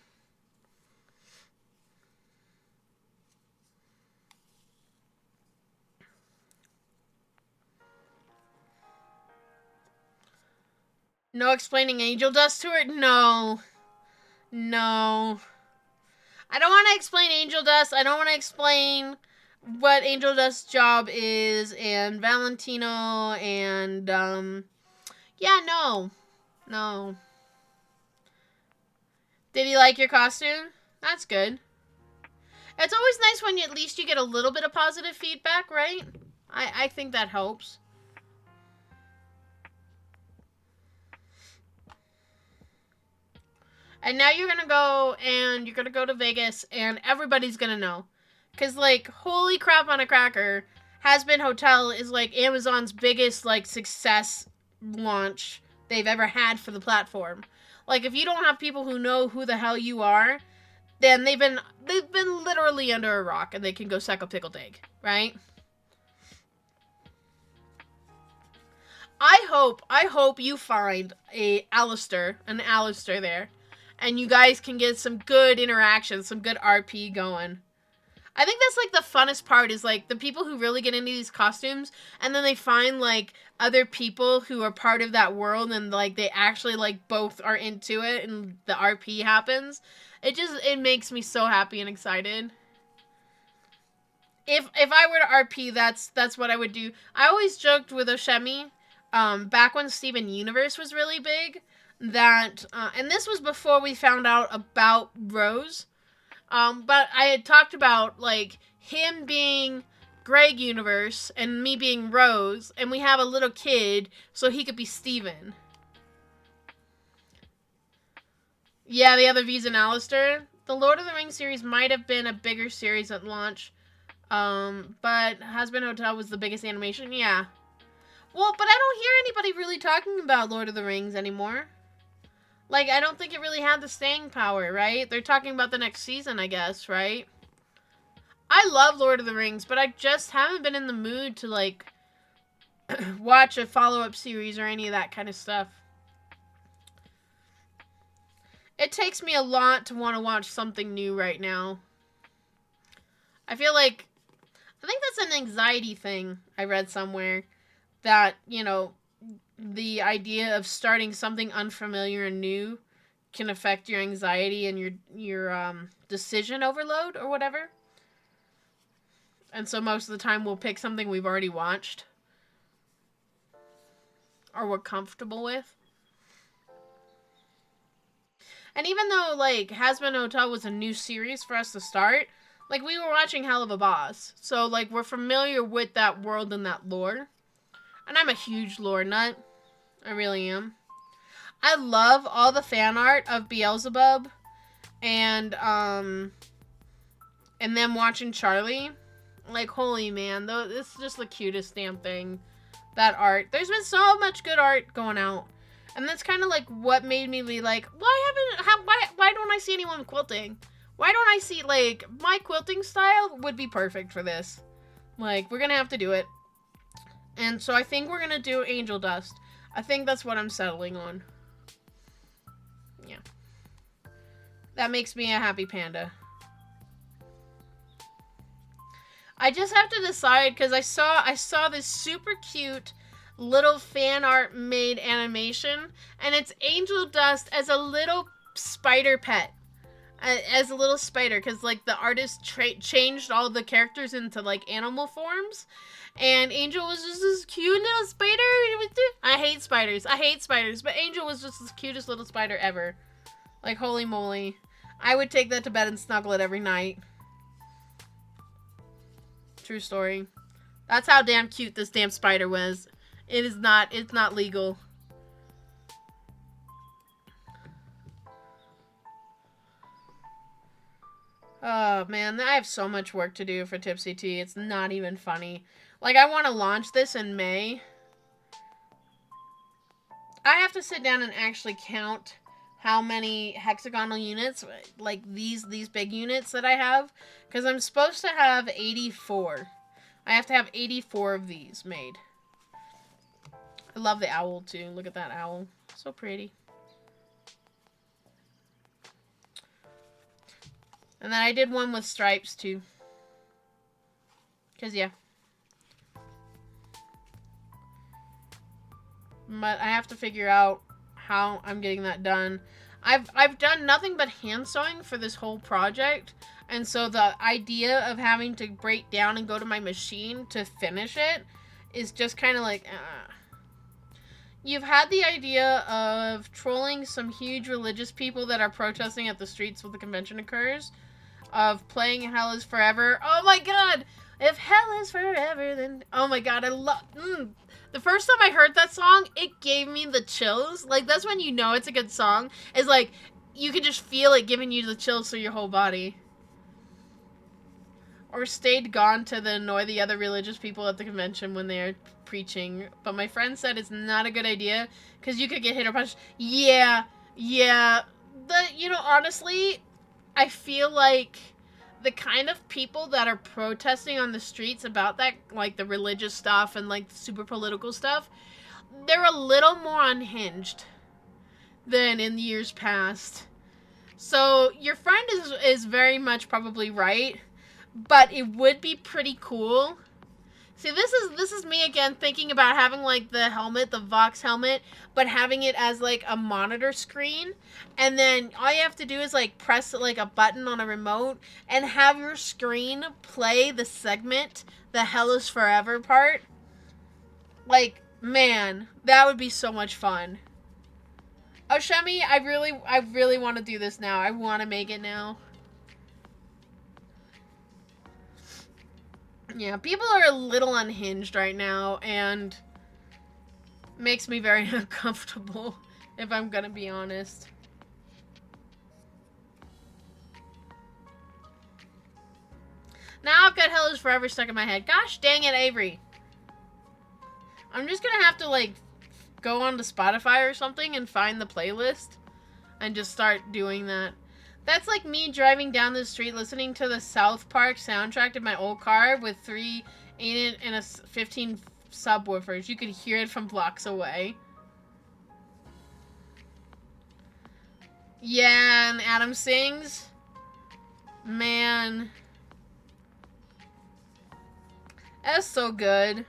No explaining angel dust to her? No. No. I don't want to explain angel dust. I don't want to explain what angel dust's job is and Valentino and yeah, no. No. Did he like your costume? That's good. It's always nice when at least you get a little bit of positive feedback, right? I think that helps. And now you're going to go to Vegas and everybody's going to know. Because, like, holy crap on a cracker, Hazbin Hotel is, like, Amazon's biggest, like, success launch they've ever had for the platform. Like, if you don't have people who know who the hell you are, then they've been literally under a rock and they can go suck a pickled egg, right? I hope you find an Alistair there, and you guys can get some good interaction, some good RP going. I think that's like the funnest part is like the people who really get into these costumes and then they find like other people who are part of that world and like they actually like both are into it and the RP happens. It makes me so happy and excited. If I were to RP, that's what I would do. I always joked with Oshemi, back when Steven Universe was really big, that and this was before we found out about Rose. But I had talked about, like, him being Greg Universe and me being Rose, and we have a little kid, so he could be Steven. Yeah, the other V's and Alistair. The Lord of the Rings series might have been a bigger series at launch, but Hazbin Hotel was the biggest animation, yeah. Well, but I don't hear anybody really talking about Lord of the Rings anymore. Like, I don't think it really had the staying power, right? They're talking about the next season, I guess, right? I love Lord of the Rings, but I just haven't been in the mood to, like, watch a follow-up series or any of that kind of stuff. It takes me a lot to want to watch something new right now. I feel like... I think that's an anxiety thing I read somewhere. That, you know, the idea of starting something unfamiliar and new can affect your anxiety and your decision overload or whatever. And so most of the time we'll pick something we've already watched. or we're comfortable with. And even though, like, Hazbin Hotel was a new series for us to start, like, we were watching Hell of a Boss. So, like, we're familiar with that world and that lore. And I'm a huge lore nut. I really am. I love all the fan art of Beelzebub and them watching Charlie. Like, holy man, though, this is just the cutest damn thing. That art. There's been so much good art going out. And that's kind of like what made me be like, why don't I see anyone quilting? Why don't I see, like, my quilting style would be perfect for this. Like, we're gonna have to do it. And so I think we're gonna do Angel Dust. I think that's what I'm settling on. Yeah. That makes me a happy panda. I just have to decide, because I saw this super cute little fan art made animation, and it's Angel Dust as a little spider pet. As a little spider, because, like, the artist changed all the characters into, like, animal forms, and Angel was just this cute little spider. I hate spiders, but Angel was just the cutest little spider ever. Like, holy moly. I would take that to bed and snuggle it every night. True story. That's how damn cute this damn spider was. It's not legal. Oh, man, I have so much work to do for Tipsy Tea. It's not even funny. Like, I want to launch this in May. I have to sit down and actually count how many hexagonal units, like these big units that I have, because I'm supposed to have 84. I have to have 84 of these made. I love the owl, too. Look at that owl. So pretty. And then I did one with stripes, too. Because, yeah. But I have to figure out how I'm getting that done. I've done nothing but hand sewing for this whole project. And so the idea of having to break down and go to my machine to finish it is just kind of like, You've had the idea of trolling some huge religious people that are protesting at the streets where the convention occurs. Of playing Hell is Forever. Oh my god! If hell is forever, then... Oh my god, I love... The first time I heard that song, it gave me the chills. Like, that's when you know it's a good song. It's like, you can just feel it giving you the chills through your whole body. Or stayed gone to annoy the other religious people at the convention when they are preaching. But my friend said it's not a good idea, because you could get hit or punched. Yeah. Honestly, I feel like the kind of people that are protesting on the streets about that, like the religious stuff and like the super political stuff, they're a little more unhinged than in years past. So your friend is very much probably right, but it would be pretty cool. See, this is me again thinking about having like the helmet, the Vox helmet, but having it as like a monitor screen, and then all you have to do is like press like a button on a remote and have your screen play the segment, the Hell is Forever part. Like, man, that would be so much fun. Oh, Shemi, I really want to do this now. I want to make it now. Yeah, people are a little unhinged right now, and makes me very uncomfortable, if I'm gonna be honest. Now I've got Hell is Forever stuck in my head. Gosh dang it, Avery. I'm just gonna have to, like, go on to Spotify or something and find the playlist and just start doing that. That's like me driving down the street listening to the South Park soundtrack in my old car with 3 8 and 15 subwoofers. You could hear it from blocks away. Yeah, and Adam sings. Man. That's so good.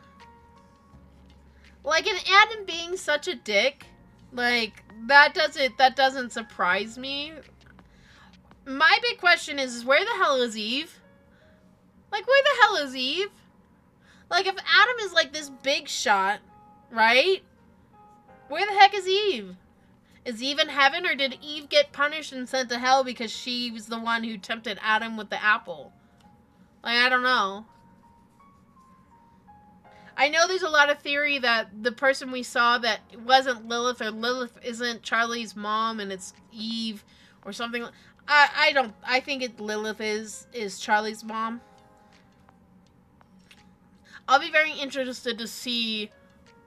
Like, and Adam being such a dick, like, that doesn't surprise me. My big question is where the hell is Eve? Like, where the hell is Eve? Like, if Adam is, like, this big shot, right? Where the heck is Eve? Is Eve in heaven, or did Eve get punished and sent to hell because she was the one who tempted Adam with the apple? Like, I don't know. I know there's a lot of theory that the person we saw that wasn't Lilith, or Lilith isn't Charlie's mom and it's Eve or something. I think Lilith is Charlie's mom. I'll be very interested to see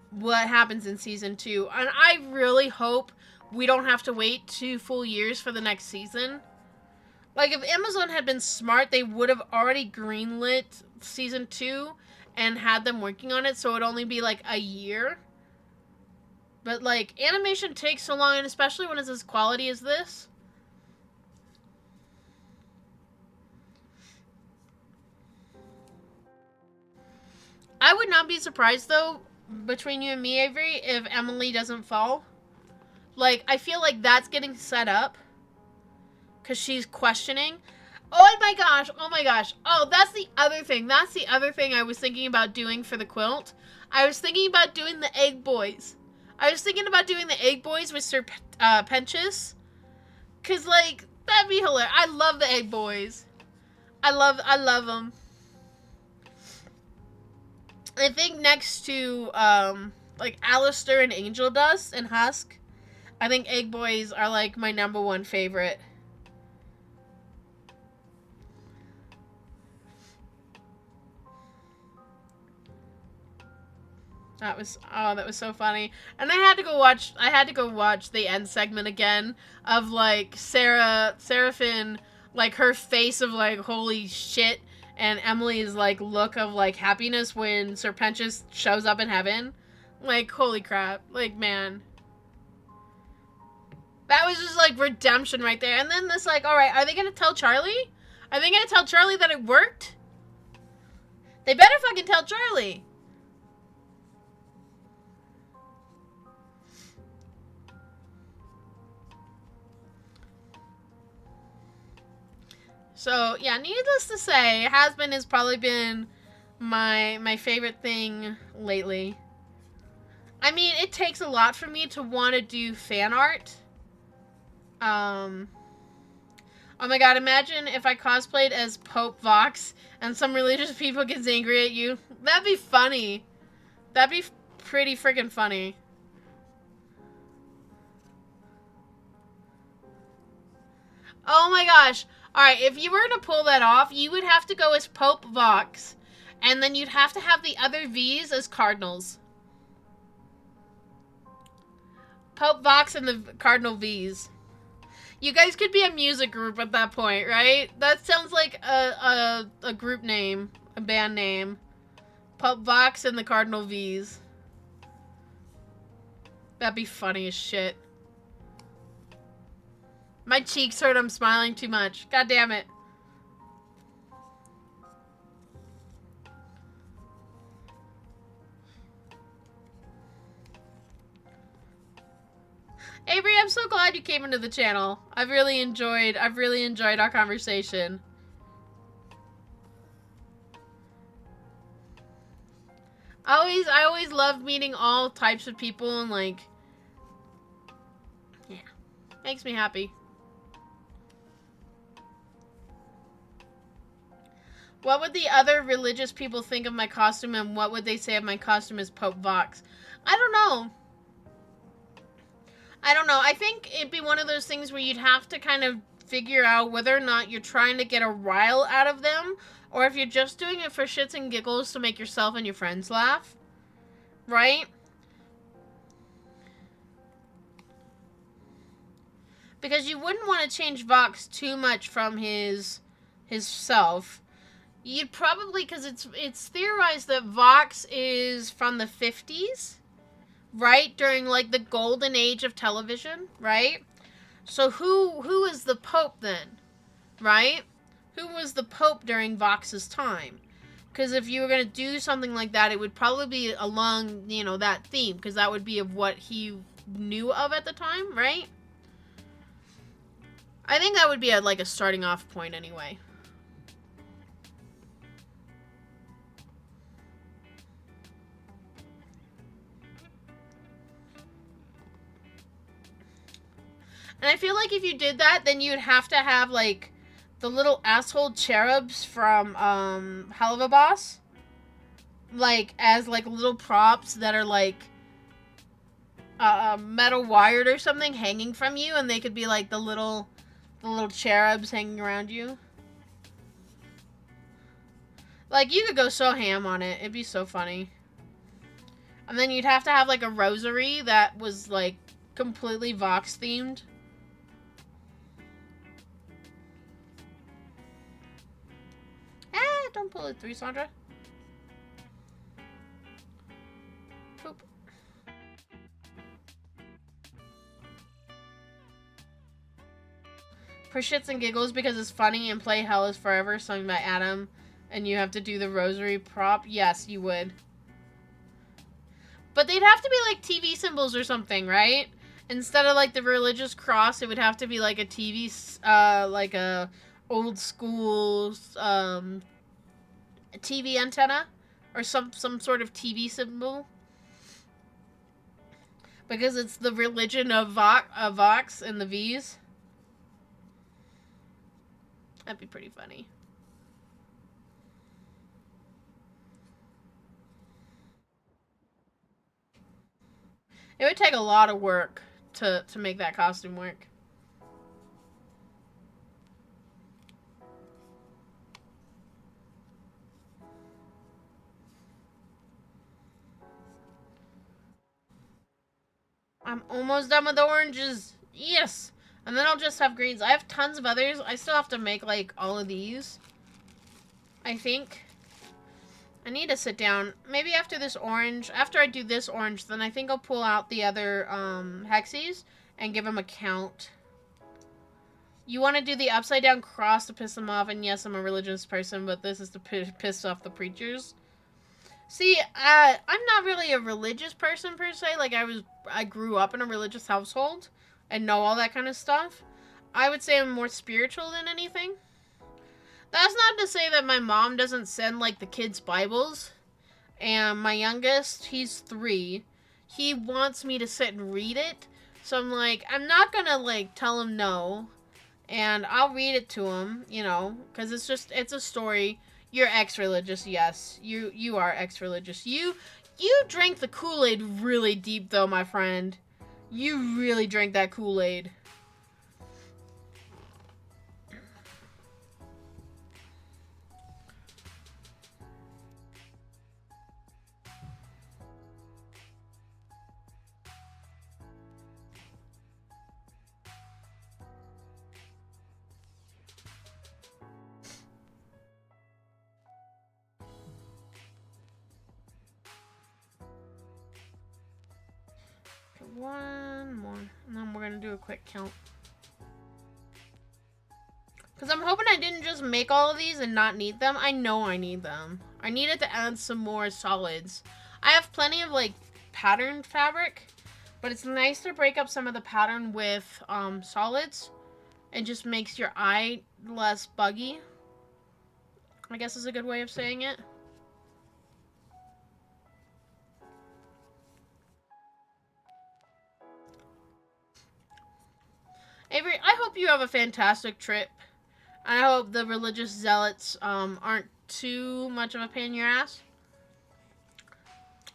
what happens in season 2. And I really hope we don't have to wait 2 full years for the next season. Like, if Amazon had been smart, they would have already greenlit season 2 and had them working on it, so it'd only be like a year. But, like, animation takes so long, and especially when it's as quality as this. I would not be surprised, though, between you and me, Avery, if Emily doesn't fall. Like, I feel like that's getting set up. Because she's questioning. Oh my gosh, oh my gosh. Oh, that's the other thing. That's the other thing I was thinking about doing for the quilt. I was thinking about doing the egg boys. I was thinking about doing the egg boys with Sir Pentious. Because, like, that'd be hilarious. I love the egg boys. I love them. I think next to, like, Alistair and Angel Dust and Husk, I think egg boys are, like, my #1 favorite. That was so funny. And I had to go watch the end segment again of, like, Seraphine, like, her face of, like, holy shit, and Emily's, like, look of, like, happiness when Sir Pentious shows up in heaven. Like, holy crap. Like, man. That was just, like, redemption right there. And then this, like, alright, are they gonna tell Charlie? Are they gonna tell Charlie that it worked? They better fucking tell Charlie. So, yeah, needless to say, Hazbin has probably been my favorite thing lately. I mean, it takes a lot for me to want to do fan art. Oh my god, imagine if I cosplayed as Pope Vox and some religious people gets angry at you. That'd be funny. That'd be pretty freaking funny. Oh my gosh. Alright, if you were to pull that off, you would have to go as Pope Vox. And then you'd have to have the other V's as cardinals. Pope Vox and the cardinal V's. You guys could be a music group at that point, right? That sounds like a group name. A band name. Pope Vox and the cardinal V's. That'd be funny as shit. My cheeks hurt, I'm smiling too much. God damn it. Avery, I'm so glad you came into the channel. I've really enjoyed our conversation. I always loved meeting all types of people, and, like, yeah, makes me happy. What would the other religious people think of my costume, and what would they say of my costume as Pope Vox? I don't know. I don't know. I think it'd be one of those things where you'd have to kind of figure out whether or not you're trying to get a rile out of them, or if you're just doing it for shits and giggles to make yourself and your friends laugh. Right? Because you wouldn't want to change Vox too much from his self. You'd probably, because it's theorized that Vox is from the 50s, right? During, like, the golden age of television, right? So who is the Pope then, right? Who was the Pope during Vox's time? Because if you were going to do something like that, it would probably be along, you know, that theme, because that would be of what he knew of at the time, right? I think that would be like a starting off point anyway. And I feel like if you did that, then you'd have to have, like, the little asshole cherubs from, Hell of a Boss. Like, as, like, little props that are, like, metal wired or something hanging from you. And they could be, like, the little cherubs hanging around you. Like, you could go so ham on it. It'd be so funny. And then you'd have to have, like, a rosary that was, like, completely Vox themed. Don't pull it through, Sandra. Poop. For shits and giggles, because it's funny, and play Hell is Forever, sung by Adam, and you have to do the rosary prop, yes, you would. But they'd have to be, like, TV symbols or something, right? Instead of, like, the religious cross, it would have to be, like, a TV, like a old school, TV antenna. Or some sort of TV symbol. Because it's the religion of Vox and the V's. That'd be pretty funny. It would take a lot of work to make that costume work. I'm almost done with the oranges. Yes! And then I'll just have greens. I have tons of others. I still have to make, like, all of these. I think. I need to sit down. Maybe after this orange. After I do this orange, then I think I'll pull out the other, hexes and give them a count. You want to do the upside down cross to piss them off. And yes, I'm a religious person, but this is to piss off the preachers. See, I'm not really a religious person per se. Like, I grew up in a religious household and know all that kind of stuff. I would say I'm more spiritual than anything. That's not to say that my mom doesn't send, like, the kids' Bibles. And my youngest, he's 3. He wants me to sit and read it. So I'm like, I'm not gonna, like, tell him no. And I'll read it to him, you know, because it's a story. You're ex-religious, yes. You are ex-religious. You drank the Kool-Aid really deep, though, my friend. You really drank that Kool-Aid. One more, and then we're gonna do a quick count. Because I'm hoping I didn't just make all of these and not need them. I know I need them. I needed to add some more solids. I have plenty of, like, patterned fabric, but it's nice to break up some of the pattern with solids. It just makes your eye less buggy, I guess is a good way of saying it. Avery, I hope you have a fantastic trip. I hope the religious zealots aren't too much of a pain in your ass.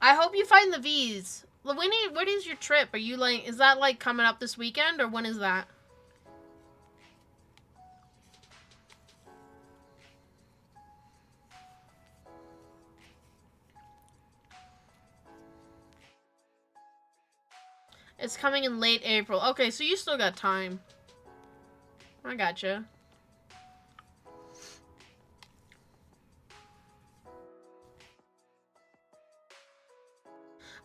I hope you find the V's. When is your trip? Are you, like, is that, like, coming up this weekend, or when is that? It's coming in late April. Okay, so you still got time. I gotcha.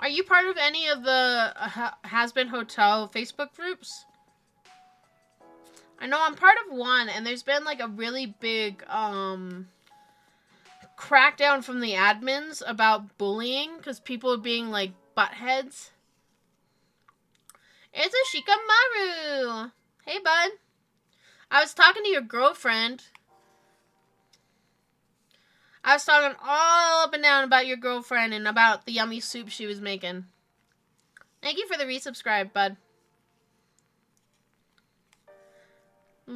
Are you part of any of the Hazbin Hotel Facebook groups? I know I'm part of one, and there's been, like, a really big, crackdown from the admins about bullying, because people are being, like, buttheads. It's a Shikamaru! Hey, bud. I was talking to your girlfriend. I was talking all up and down about your girlfriend and about the yummy soup she was making. Thank you for the resubscribe, bud.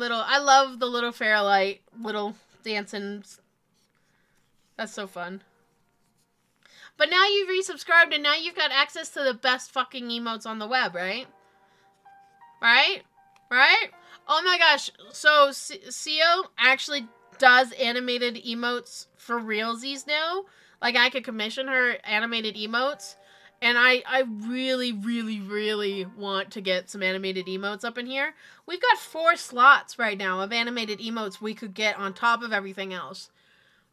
I love the little Fairlight, little dancing. That's so fun. But now you've resubscribed and now you've got access to the best fucking emotes on the web, right? Right? Right? Oh my gosh. So, Seo actually does animated emotes for realsies now. Like, I could commission her animated emotes. And I really, really, really want to get some animated emotes up in here. We've got 4 slots right now of animated emotes we could get on top of everything else.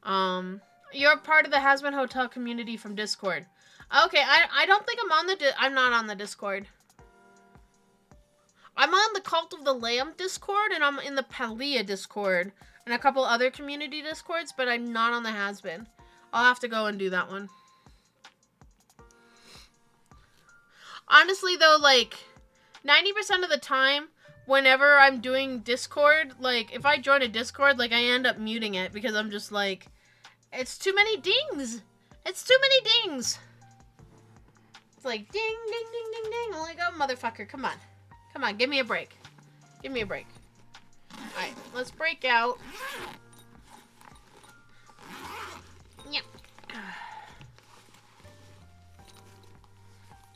You're part of the Hazbin Hotel community from Discord. Okay, I don't think I'm on the... I'm not on the Discord. I'm on the Cult of the Lamb Discord, and I'm in the Palia Discord, and a couple other community Discords, but I'm not on the Hazbin. I'll have to go and do that one. Honestly, though, like, 90% of the time, whenever I'm doing Discord, like, if I join a Discord, like, I end up muting it, because I'm just like, it's too many dings! It's too many dings! It's like, ding, ding, ding, ding, ding. I'm like, oh, motherfucker, come on. Come on, give me a break. Give me a break. Alright, let's break out. Yep.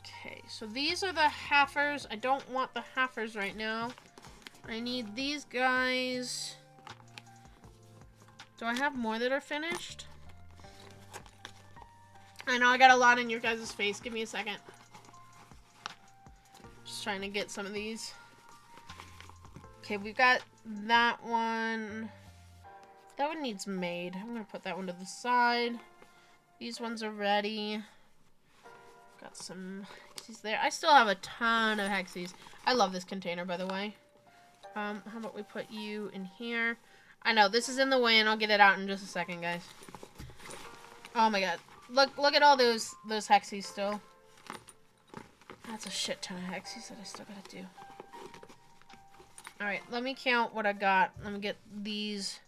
Okay, so these are the halfers. I don't want the halfers right now. I need these guys. Do I have more that are finished? I know I got a lot in your guys' face. Give me a second. Just trying to get some of these. Okay, we've got that one. That one needs made. I'm going to put that one to the side. These ones are ready. Got some hexies there. I still have a ton of hexies. I love this container, by the way. How about we put you in here? I know, this is in the way, and I'll get it out in just a second, guys. Oh my god. Look at all those hexies still. That's a shit ton of hexies that I still gotta do. Alright, let me count what I got. Let me get these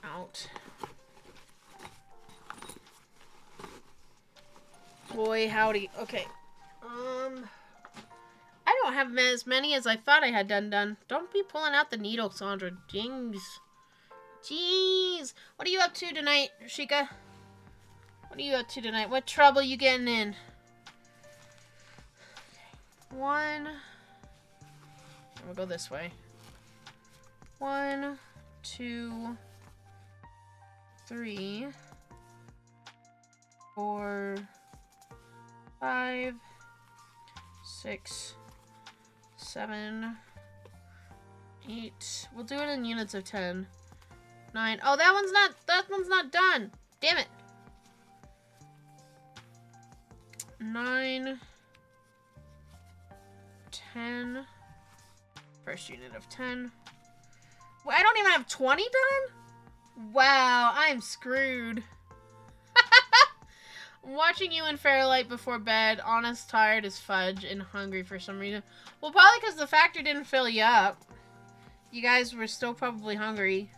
out. Boy, howdy. Okay. I don't have as many as I thought I had done. Don't be pulling out the needle, Sandra. Jeez. Jeez. What are you up to tonight, Shika? What are you up to tonight? What trouble you getting in? One. We'll go this way. 1, 2, 3, 4, 5, 6, 7, 8. We'll do it in units of 10. 9. Oh, that one's not done. Damn it. 9, 10. First unit of 10. Well, I don't even have 20 done? Wow, I'm screwed. Watching you in Fairlight before bed, honest, tired as fudge, and hungry for some reason. Well, probably because the factory didn't fill you up. You guys were still probably hungry.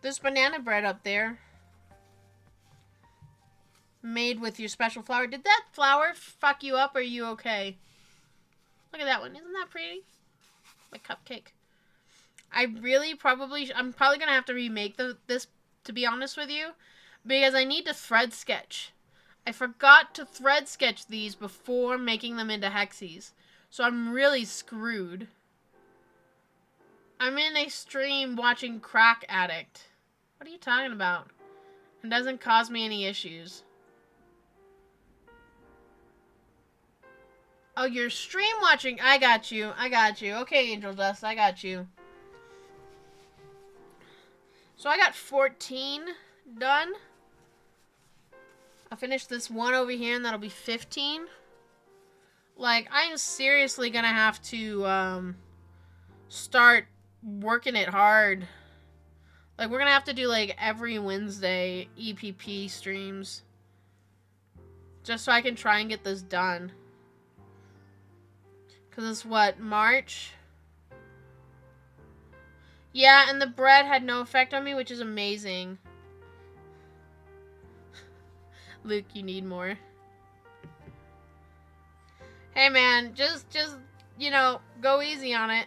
There's banana bread up there. Made with your special flour. Did that flour fuck you up, or are you okay? Look at that one. Isn't that pretty? My cupcake. I'm probably going to have to remake this, to be honest with you. Because I need to thread sketch. I forgot to thread sketch these before making them into hexies. So I'm really screwed. I'm in a stream watching Crack Addict. What are you talking about? It doesn't cause me any issues. Oh, you're stream watching. I got you. I got you. Okay, Angel Dust. I got you. So I got 14 done. I'll finish this one over here, and that'll be 15. Like, I'm seriously gonna have to, start working it hard. Like, we're gonna have to do, like, every Wednesday EPP streams. Just so I can try and get this done. Because it's what, March? Yeah, and the bread had no effect on me, which is amazing. Luke, you need more. Hey, man, just, you know, go easy on it.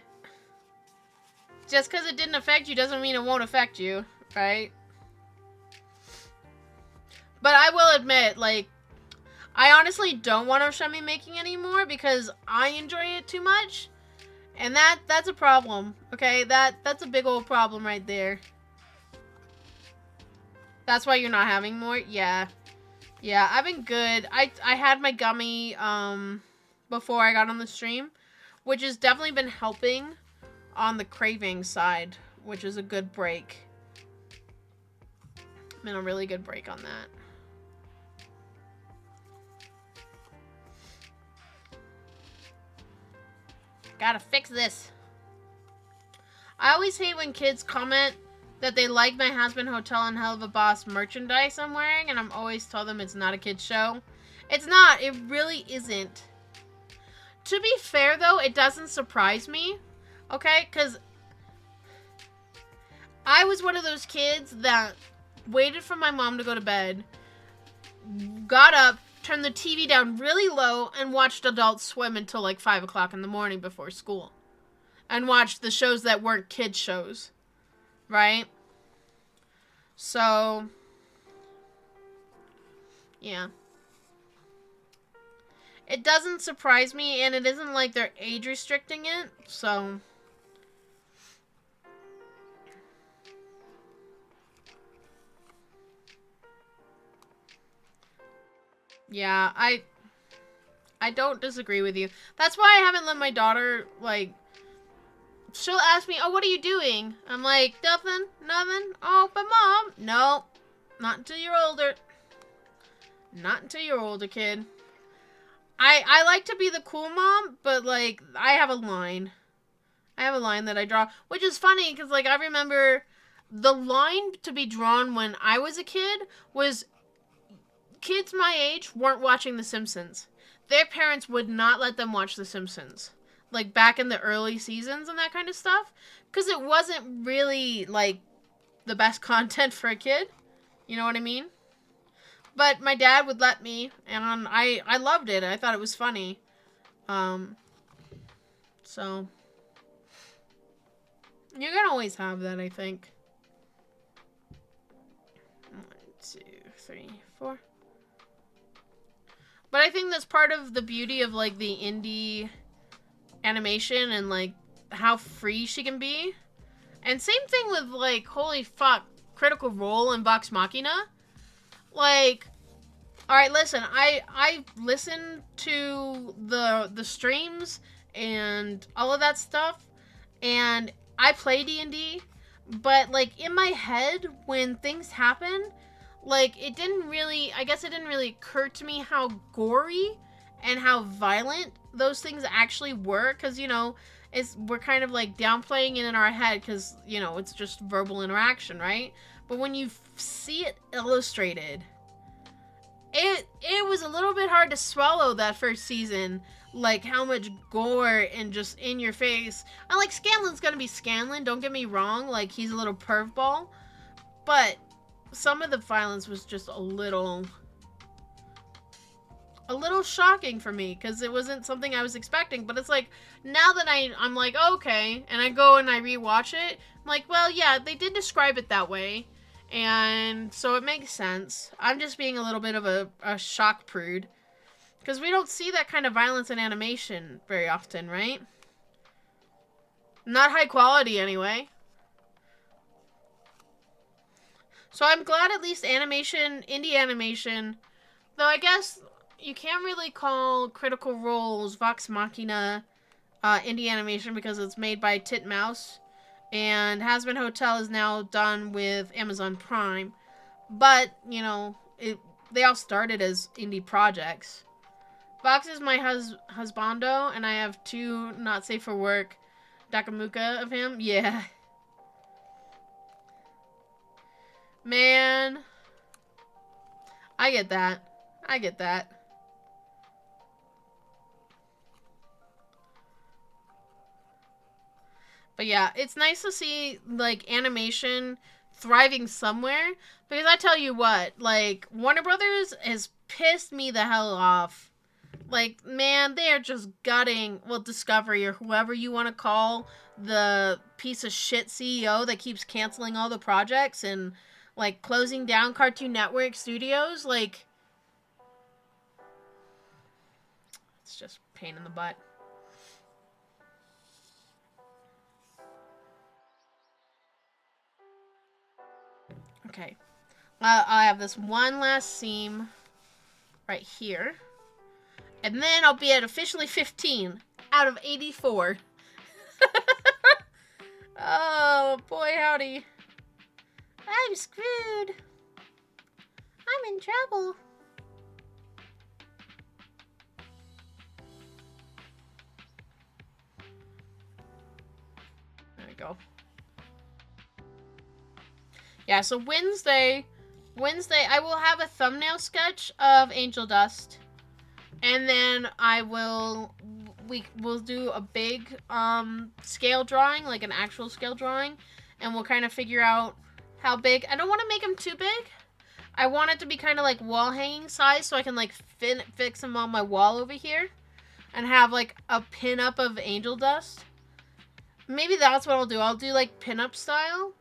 Just because it didn't affect you doesn't mean it won't affect you, right? But I will admit, like, I honestly don't want Oshami making anymore because I enjoy it too much. And that's a problem, okay? That's a big old problem right there. That's why you're not having more? Yeah. Yeah, I've been good. I had my gummy before I got on the stream, which has definitely been helping on the craving side, which is a good break. Been a really good break on that. Gotta fix this. I always hate when kids comment that they like my Hazbin Hotel and Hell of a Boss merchandise I'm wearing, and I'm always tell them it's not a kid's show. It's not. It really isn't. To be fair, though, it doesn't surprise me, okay? Because I was one of those kids that waited for my mom to go to bed, got up, turned the TV down really low, and watched Adult Swim until like 5 o'clock in the morning before school. And watched the shows that weren't kid shows. Right? So, yeah. It doesn't surprise me, and it isn't like they're age restricting it, so. Yeah, I don't disagree with you. That's why I haven't let my daughter, like, she'll ask me, oh, what are you doing? I'm like, nothing. Oh, but Mom. No, not until you're older. Not until you're older, kid. I like to be the cool mom, but, like, I have a line. I have a line that I draw, which is funny, because, like, I remember the line to be drawn when I was a kid was kids my age weren't watching The Simpsons. Their parents would not let them watch The Simpsons. Like, back in the early seasons and that kind of stuff. Because it wasn't really, like, the best content for a kid. You know what I mean? But my dad would let me, and I loved it. I thought it was funny. So. You can always have that, I think. 1, 2, 3, 4. But I think that's part of the beauty of, like, the indie animation and, like, how free she can be. And same thing with, like, holy fuck, Critical Role and Vox Machina. Like, alright, listen, I listen to the streams and all of that stuff, and I play D&D, but, like, in my head, when things happen, like, I guess it didn't really occur to me how gory and how violent those things actually were, because, you know, we're kind of, like, downplaying it in our head, because, you know, it's just verbal interaction, right? But when you see it illustrated, it was a little bit hard to swallow that first season, like, how much gore and just in your face. And, like, Scanlan's gonna be Scanlan, don't get me wrong, like, he's a little perv ball, but some of the violence was just a little shocking for me, because it wasn't something I was expecting. But it's like, now that I'm like, okay, and I go and I rewatch it, I'm like, well, yeah, they did describe it that way, and so it makes sense. I'm just being a little bit of a shock prude, because we don't see that kind of violence in animation very often, right? Not high quality, anyway. So I'm glad at least indie animation, though I guess you can't really call Critical Role's Vox Machina indie animation because it's made by Titmouse, and Hazbin Hotel is now done with Amazon Prime. But, you know, they all started as indie projects. Vox is my husbando, and I have 2 not safe for work Dakamuka of him. Yeah. Man. I get that. But yeah, it's nice to see, like, animation thriving somewhere. Because I tell you what, like, Warner Brothers has pissed me the hell off Like, man, they are just gutting, well, Discovery or whoever you want to call the piece of shit CEO that keeps canceling all the projects and, like, closing down Cartoon Network Studios. Like, it's just a pain in the butt. Okay. I have this one last seam right here. And then I'll be at officially 15 out of 84. Oh, boy, howdy. I'm screwed. I'm in trouble. There we go. Yeah, so Wednesday, I will have a thumbnail sketch of Angel Dust. And then we'll do a big scale drawing, like an actual scale drawing, and we'll kind of figure out how big. I don't want to make them too big. I want it to be kind of like wall hanging size, so I can like fix them on my wall over here, and have like a pin up of Angel Dust. Maybe that's what I'll do. I'll do like pin up style.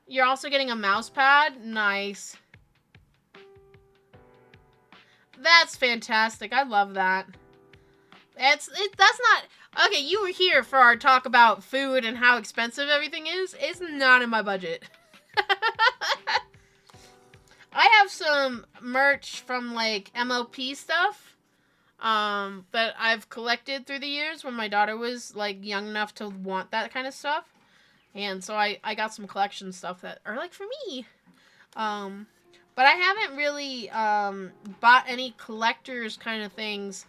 You're also getting a mouse pad. Nice. That's fantastic. I love that. That's not... Okay, you were here for our talk about food and how expensive everything is. It's not in my budget. I have some merch from, like, MLP stuff that I've collected through the years when my daughter was, like, young enough to want that kind of stuff. And so I got some collection stuff that are, like, for me. But I haven't really bought any collector's kind of things,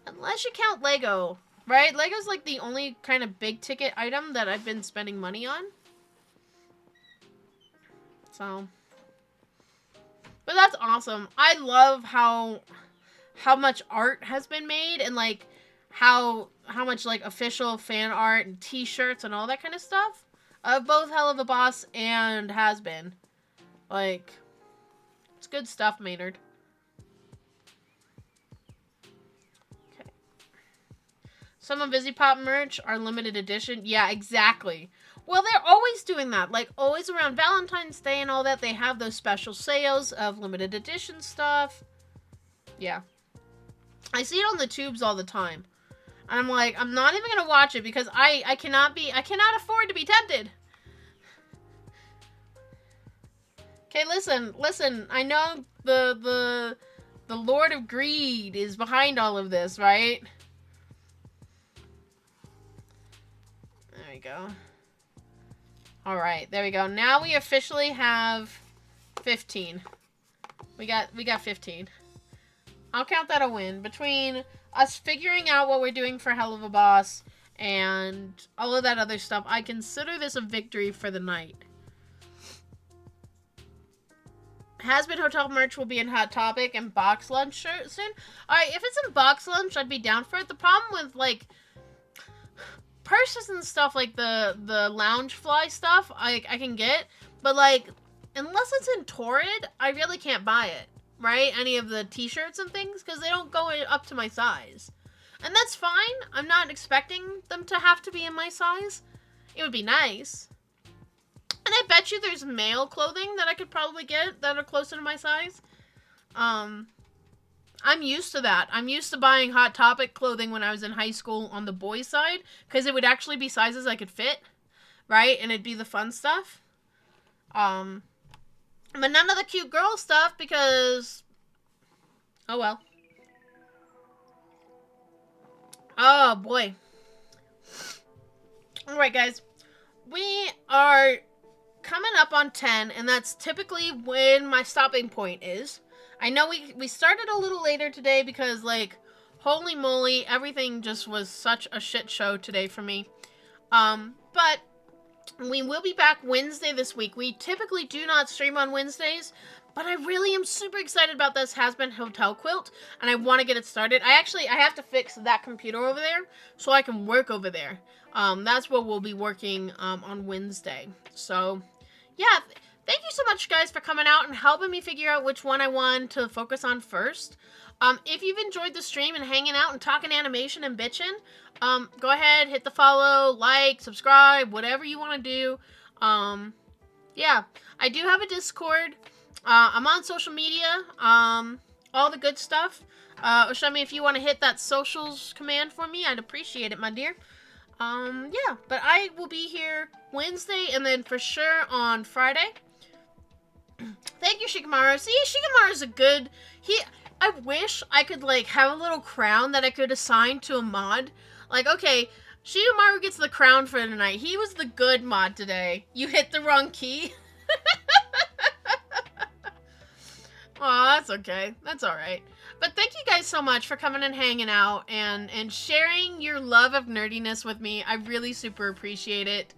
unless you count Lego, right? Lego's like the only kind of big ticket item that I've been spending money on. So, but that's awesome. I love how much art has been made, and like how much like official fan art and t-shirts and all that kind of stuff of both Hell of a Boss and Hazbin. Like, it's good stuff, Maynard. Okay. Some of Busy Pop merch are limited edition. Yeah, exactly. Well, they're always doing that. Like, always around Valentine's Day and all that, they have those special sales of limited edition stuff. Yeah. I see it on the tubes all the time. And I'm like, I'm not even going to watch it because I cannot afford to be tempted. Okay, listen. I know the Lord of Greed is behind all of this, right? There we go. All right, there we go. Now we officially have 15. We got 15. I'll count that a win. Between us figuring out what we're doing for Hell of a Boss and all of that other stuff, I consider this a victory for the night. Hazbin Hotel merch will be in Hot Topic and Box Lunch soon. Alright, if it's in Box Lunch, I'd be down for it. The problem with, like, purses and stuff, like the lounge fly stuff, I can get. But, like, unless it's in Torrid, I really can't buy it, right? Any of the t-shirts and things, because they don't go up to my size. And that's fine. I'm not expecting them to have to be in my size. It would be nice. And I bet you there's male clothing that I could probably get that are closer to my size. I'm used to that. I'm used to buying Hot Topic clothing when I was in high school on the boys' side, because it would actually be sizes I could fit, right? And it'd be the fun stuff. But none of the cute girl stuff because... Oh, well. Oh, boy. Alright, guys. We are coming up on 10, and that's typically when my stopping point is. I know we started a little later today because, like, holy moly, everything just was such a shit show today for me. But we will be back Wednesday this week. We typically do not stream on Wednesdays, but I really am super excited about this Hazbin Hotel quilt, and I want to get it started. I have to fix that computer over there so I can work over there. That's what we'll be working on Wednesday. So, yeah, thank you so much, guys, for coming out and helping me figure out which one I want to focus on first. If you've enjoyed the stream and hanging out and talking animation and bitching, go ahead, hit the follow, like, subscribe, whatever you want to do. Yeah, I do have a Discord. I'm on social media. All the good stuff. Oshami, if you want to hit that socials command for me, I'd appreciate it, my dear. Yeah, but I will be here Wednesday and then for sure on Friday. Thank you, Shikamaru. See, Shikamaru's a good... I wish I could, like, have a little crown that I could assign to a mod. Like, okay, Shikamaru gets the crown for tonight. He was the good mod today. You hit the wrong key. Aw, that's okay. That's alright. But thank you guys so much for coming and hanging out and sharing your love of nerdiness with me. I really super appreciate it.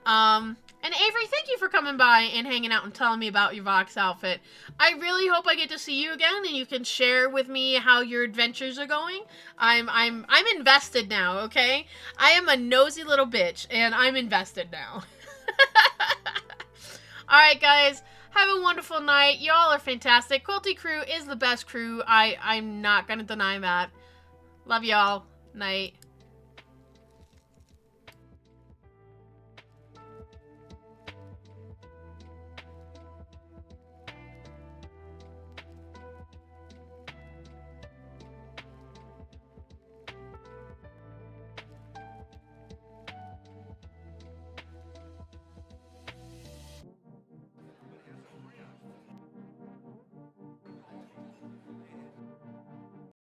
And Avery, thank you for coming by and hanging out and telling me about your Vox outfit. I really hope I get to see you again and you can share with me how your adventures are going. I'm invested now, okay? I am a nosy little bitch and I'm invested now. Alright guys, have a wonderful night. Y'all are fantastic. Quilty Crew is the best crew. I'm not gonna deny that. Love y'all. Night.